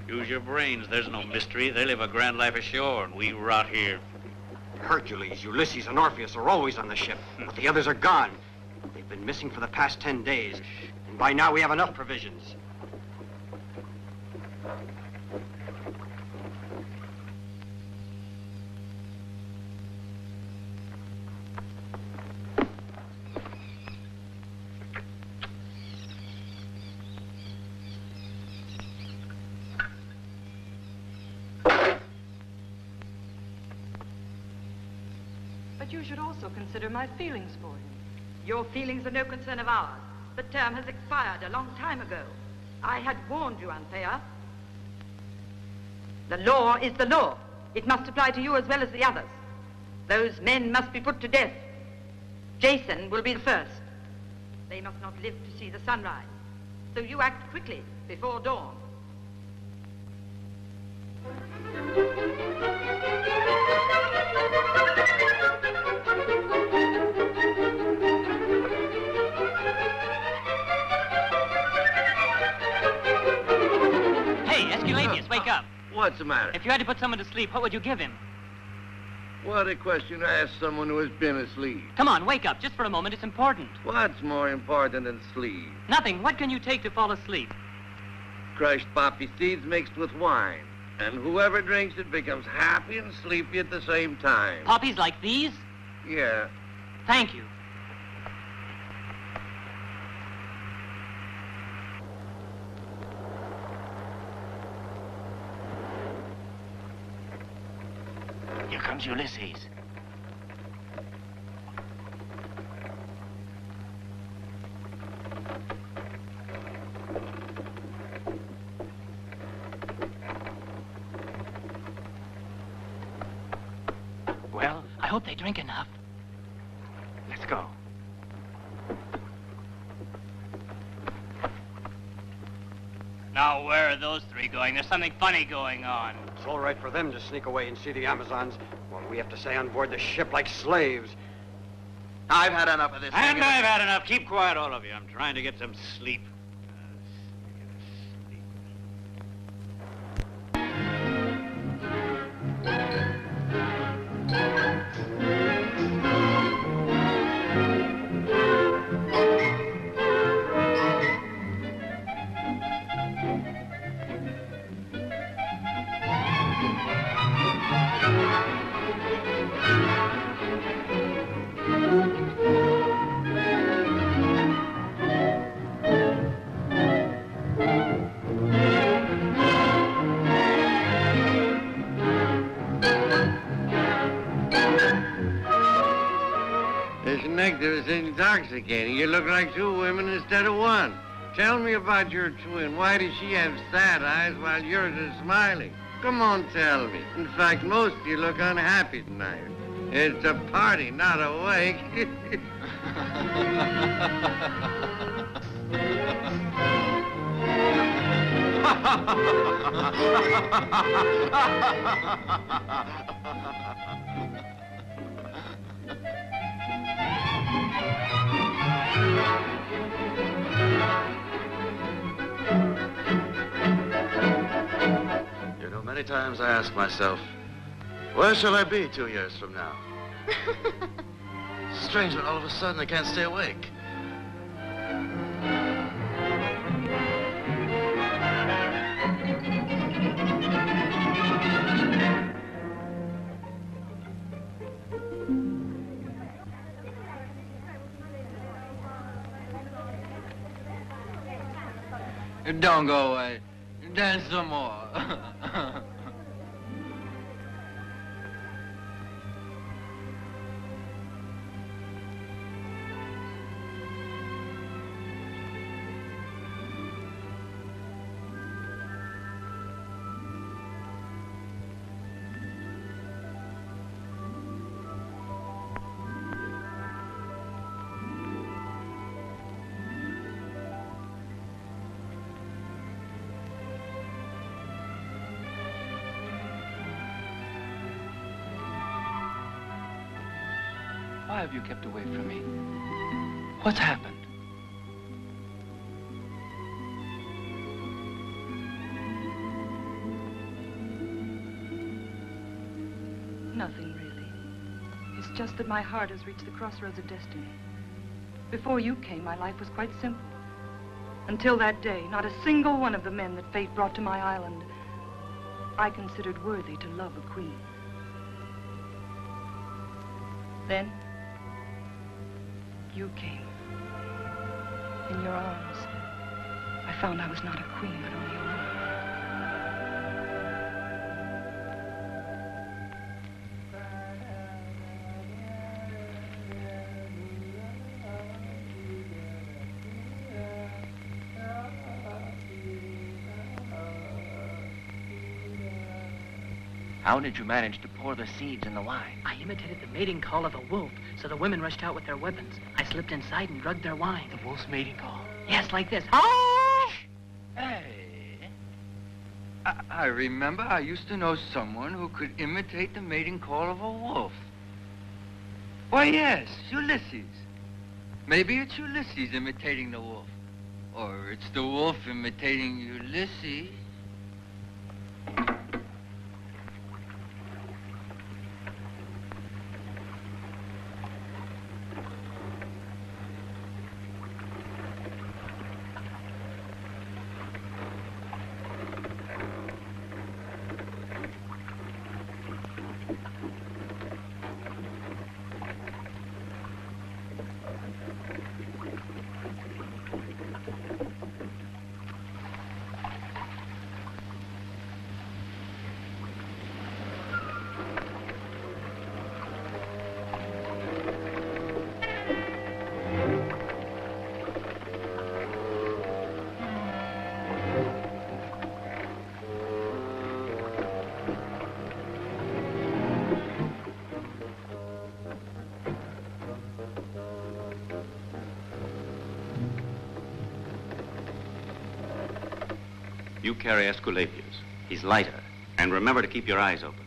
Use your brains. There's no mystery. They live a grand life ashore, and we rot here. Hercules, Ulysses, and Orpheus are always on the ship, but the others are gone. They've been missing for the past 10 days, and by now we have enough provisions. But you should also consider my feelings for him. Your feelings are no concern of ours. The term has expired a long time ago. I had warned you, Anthea. The law is the law. It must apply to you as well as the others. Those men must be put to death. Jason will be the first. They must not live to see the sunrise. So you act quickly before dawn. Hey, Aesculapius, wake up. What's the matter? If you had to put someone to sleep, what would you give him? What a question to ask someone who has been asleep. Come on, wake up. Just for a moment. It's important. What's more important than sleep? Nothing. What can you take to fall asleep? Crushed poppy seeds mixed with wine. And whoever drinks it becomes happy and sleepy at the same time. Poppies like these? Yeah. Thank you. Here comes Ulysses. hope they drink enough. Let's go. Now, where are those three going? There's something funny going on. It's all right for them to sneak away and see the Amazons, while we have to stay on board the ship like slaves. I've had enough of this. And I've had enough. Keep quiet, all of you. I'm trying to get some sleep. This nectar is intoxicating. You look like two women instead of one. Tell me about your twin. Why does she have sad eyes while yours is smiling? Come on, tell me. In fact, most of you look unhappy tonight. It's a party, not a wake. You know, many times I ask myself, where shall I be 2 years from now? Strange, but all of a sudden I can't stay awake. Don't go away. Dance some more. Why have you kept away from me? What's happened? Nothing, really. It's just that my heart has reached the crossroads of destiny. Before you came, my life was quite simple. Until that day, not a single one of the men that fate brought to my island I considered worthy to love a queen. Then, you came. In your arms, I found I was not a queen, but only a woman. How did you manage to pour the seeds in the wine? I imitated the mating call of a wolf, so the women rushed out with their weapons. I slipped inside and drugged their wine. The wolf's mating call? Yes, like this. Oh! Hey. I remember I used to know someone who could imitate the mating call of a wolf. Why, yes, Ulysses. Maybe it's Ulysses imitating the wolf. Or it's the wolf imitating Ulysses. You carry Aesculapius. He's lighter. And remember to keep your eyes open.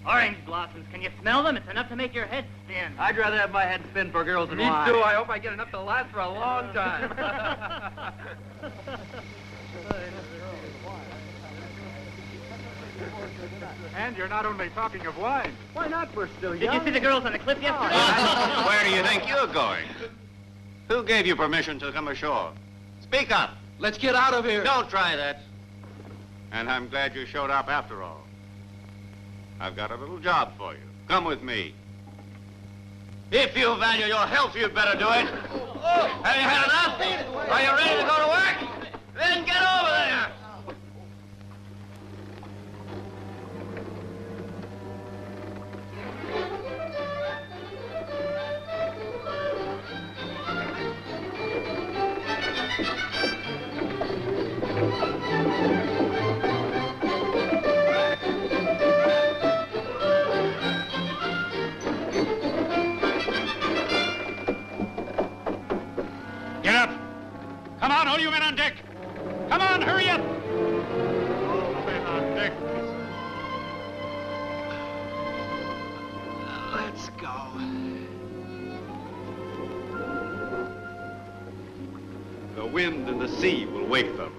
Orange blossoms. Can you smell them? It's enough to make your head spin. I'd rather have my head spin for girls than wine. Me too. I hope I get enough to last for a long time. And you're not only talking of wine. Why not? We're still Did young. you see the girls on the cliff yesterday? Where do you think you're going? Who gave you permission to come ashore? Speak up. Let's get out of here. Don't try that. And I'm glad you showed up after all. I've got a little job for you. Come with me. If you value your health, you'd better do it. Have you had enough? Are you ready to go to work? Then get over there. Get up! Come on, all you men on deck! Come on, hurry up! All men on deck. Let's go. The wind and the sea will wake them.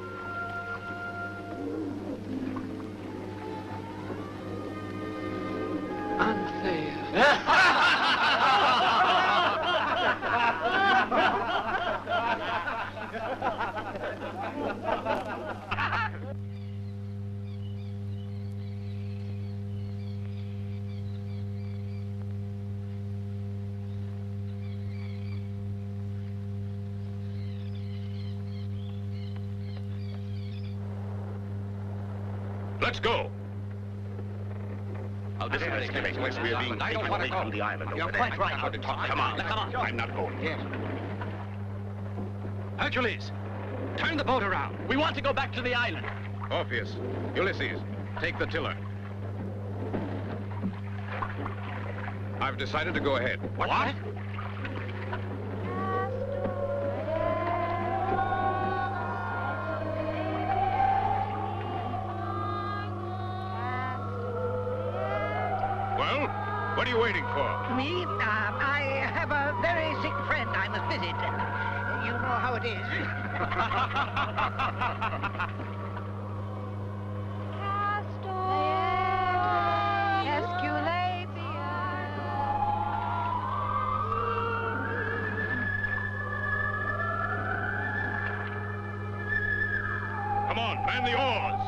Let's go. Oh, this is ridiculous. We are being taken away from the island. You're quite right. How to talk. Come on. Come on. I'm not going. Yes. Hercules, turn the boat around. We want to go back to the island. Orpheus, Ulysses, take the tiller. I've decided to go ahead. What? Well, what are you waiting for? Me? I have a very sick friend I must visit. You know how it is. Come on, man the oars.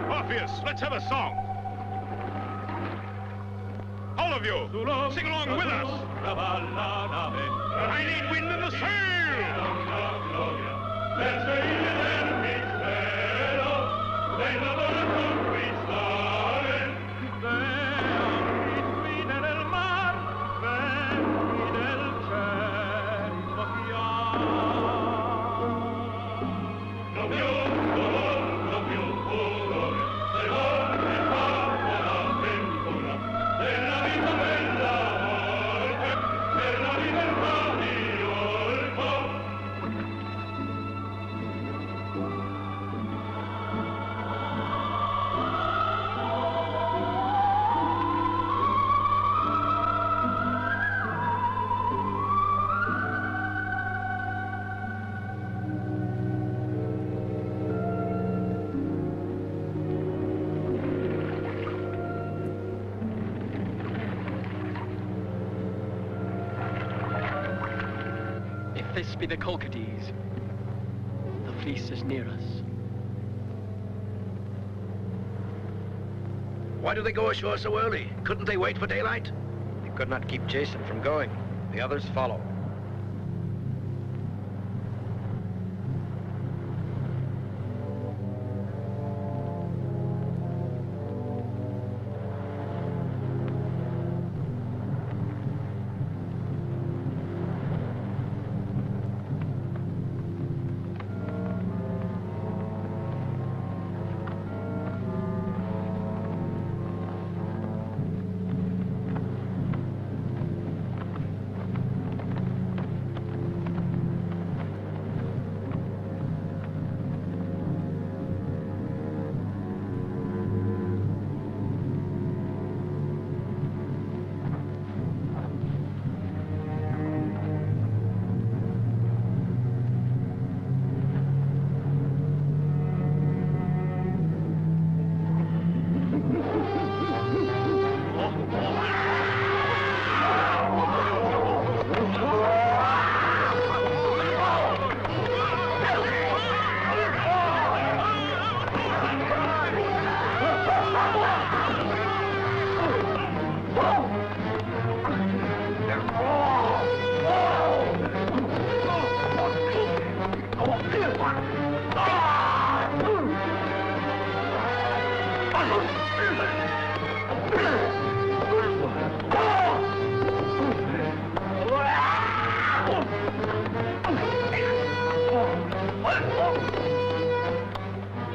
Orpheus, let's have a song. All of you, sing along with us. I need wind in the sail. Let's sail and meet fellow. They love a conquistare. Del mar, del cielo this be the Colchis. The fleece is near us. Why do they go ashore so early? Couldn't they wait for daylight? They could not keep Jason from going. The others follow.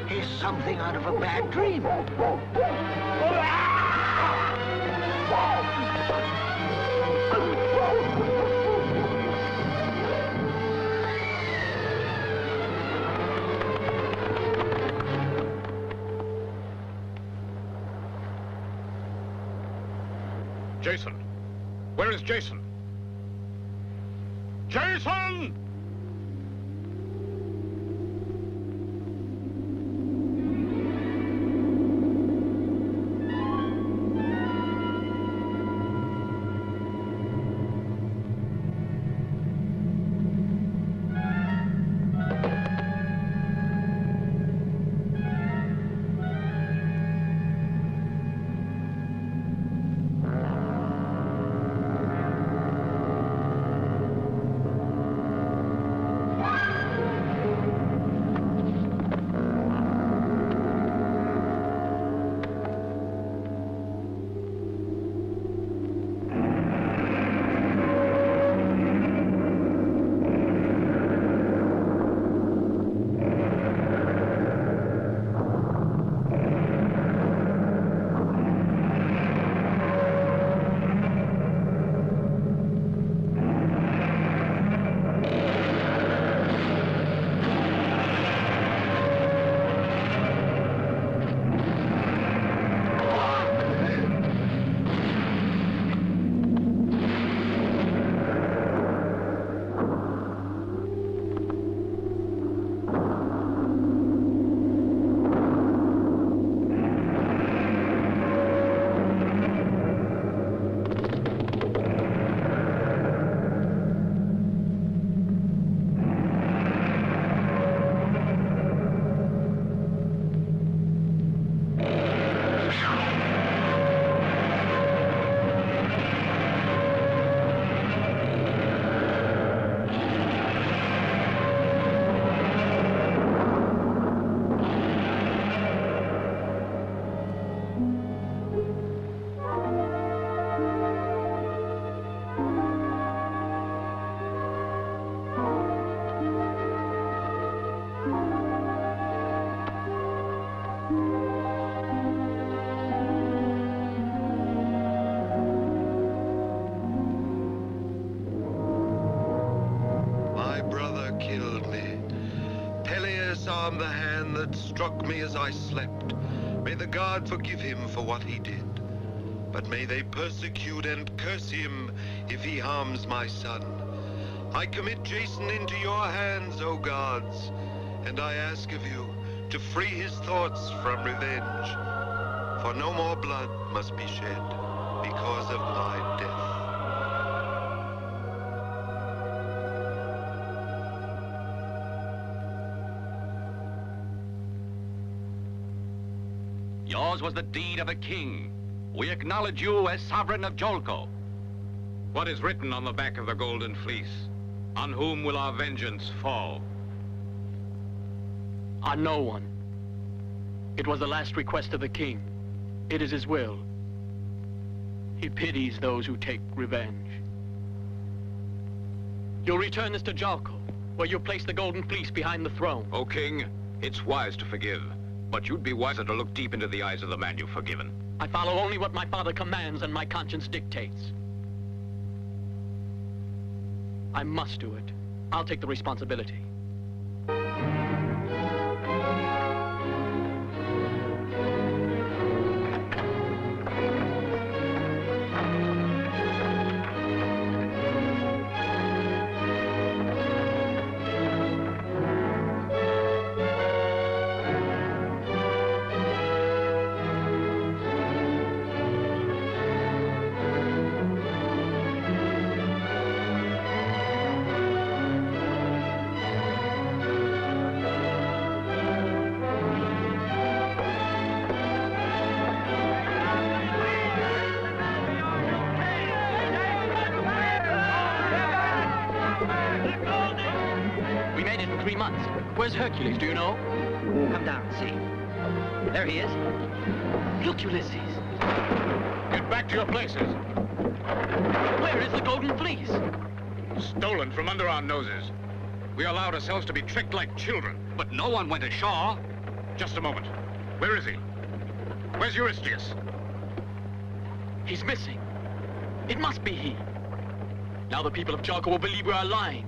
He's something out of a bad dream. Jason! Where is Jason? Jason! arm the hand that struck me as I slept. May the God forgive him for what he did. But may they persecute and curse him if he harms my son. I commit Jason into your hands, O gods, and I ask of you to free his thoughts from revenge. For no more blood must be shed because of my death. Yours was the deed of a king. We acknowledge you as sovereign of Iolcus. What is written on the back of the Golden Fleece? On whom will our vengeance fall? On no one. It was the last request of the king. It is his will. He pities those who take revenge. You'll return this to Iolcus, where you'll place the Golden Fleece behind the throne. O king, it's wise to forgive, but you'd be wiser to look deep into the eyes of the man you've forgiven. I follow only what my father commands and my conscience dictates. I must do it. I'll take the responsibility. Where's Hercules, do you know? Come down, see. There he is. Look, Ulysses. Get back to your places. Where is the Golden Fleece? Stolen from under our noses. We allowed ourselves to be tricked like children. But no one went ashore. Just a moment. Where is he? Where's Eurystheus? He's missing. It must be he. Now the people of Iolcus will believe we are lying.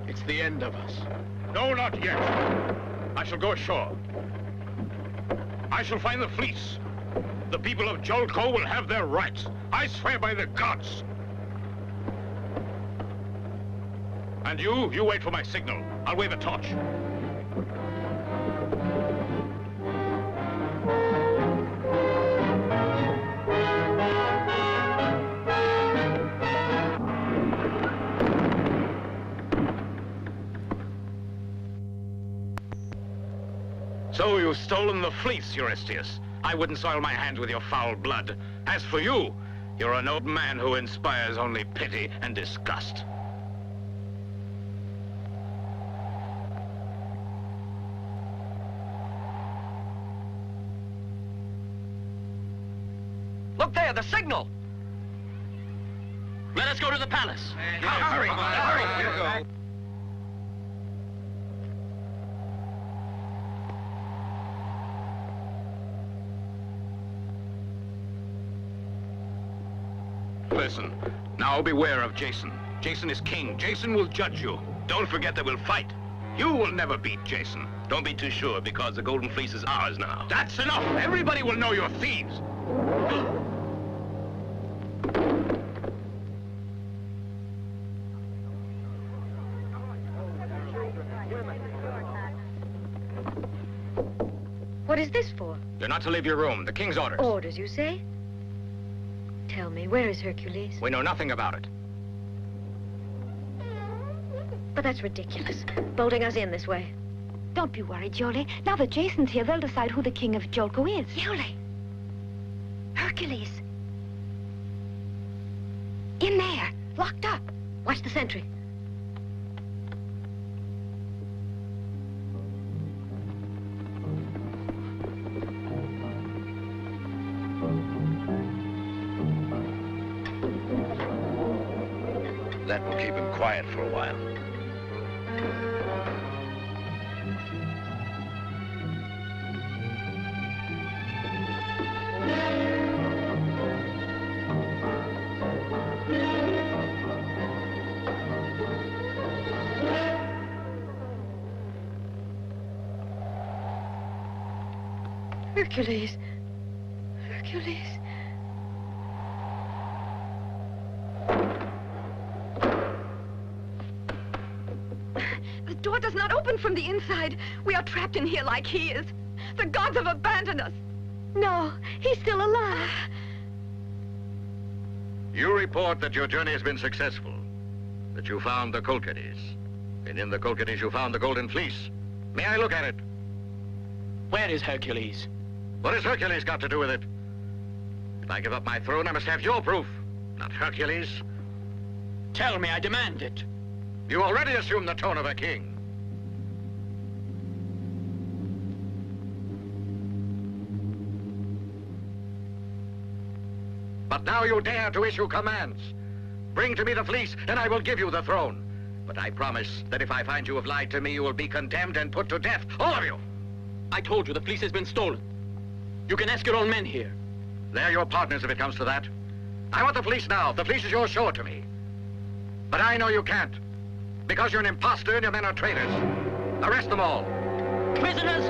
It's the end of us. No, not yet. I shall go ashore. I shall find the fleece. The people of Iolcus will have their rights. I swear by the gods. And you wait for my signal. I'll wave a torch. So you've stolen the fleece, Eurystheus. I wouldn't soil my hands with your foul blood. As for you, you're an old man who inspires only pity and disgust. Look there, the signal! Let us go to the palace. Hurry! Hurry! Listen, now beware of Jason. Jason is king. Jason will judge you. Don't forget that we'll fight. You will never beat Jason. Don't be too sure, because the Golden Fleece is ours now. That's enough! Everybody will know you're thieves! What is this for? You're not to leave your room. The king's orders. Orders, you say? Tell me, where is Hercules? We know nothing about it. But that's ridiculous, bolting us in this way. Don't be worried, Iole. Now that Jason's here, they'll decide who the king of Iolcus is. Iole! Hercules! In there. Locked up. Watch the sentry. That will keep him quiet for a while. Hercules. Hercules. The door does not open from the inside. We are trapped in here like he is. The gods have abandoned us. No, he's still alive. You report that your journey has been successful, that you found the Colchis, and in the Colchis you found the Golden Fleece. May I look at it? Where is Hercules? What has Hercules got to do with it? If I give up my throne, I must have your proof, not Hercules. Tell me, I demand it. You already assume the tone of a king. But now you dare to issue commands. Bring to me the fleece, and I will give you the throne. But I promise that if I find you have lied to me, you will be condemned and put to death, all of you. I told you the fleece has been stolen. You can ask your own men here. They're your partners if it comes to that. I want the fleece now. If the fleece is yours, show it to me. But I know you can't. Because you're an imposter and your men are traitors. Arrest them all. Prisoners,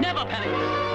never Pelias.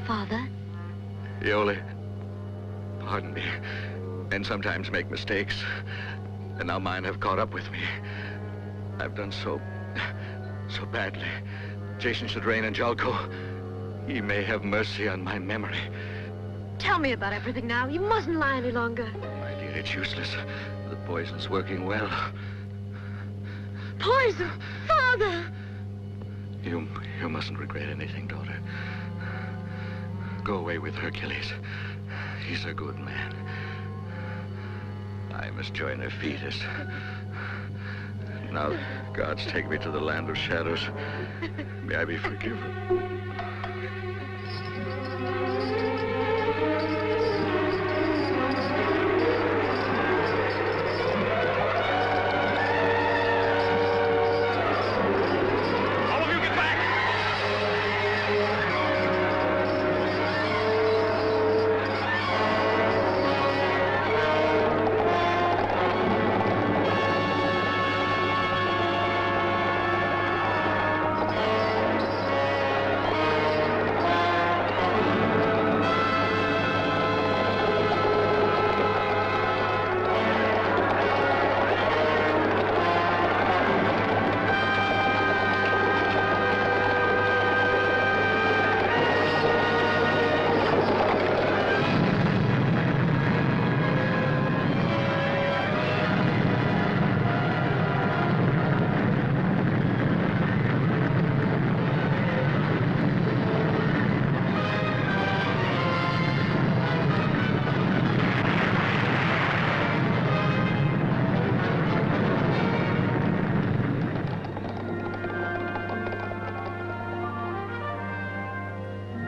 Father? Iole, pardon me. Men sometimes make mistakes, and now mine have caught up with me. I've done so badly. Jason should reign in Iolcus. He may have mercy on my memory. Tell me about everything now. You mustn't lie any longer. My dear, it's useless. The poison's working well. Poison! Father! You mustn't regret anything, daughter. Go away with Hercules. He's a good man. I must join Iphitus. Now, gods take me to the land of shadows. May I be forgiven.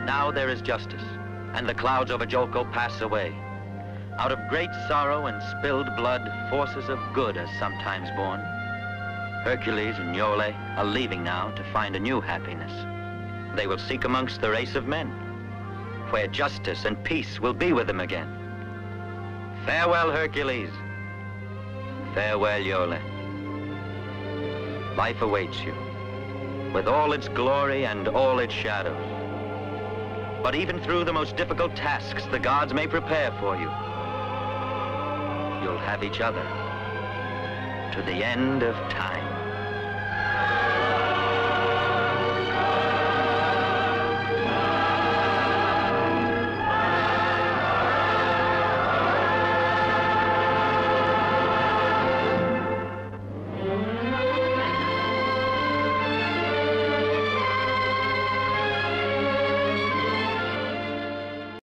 Now there is justice, and the clouds over Iolco pass away. Out of great sorrow and spilled blood, forces of good are sometimes born. Hercules and Iole are leaving now to find a new happiness. They will seek amongst the race of men, where justice and peace will be with them again. Farewell, Hercules. Farewell, Iole. Life awaits you, with all its glory and all its shadows. But even through the most difficult tasks the gods may prepare for you, you'll have each other to the end of time.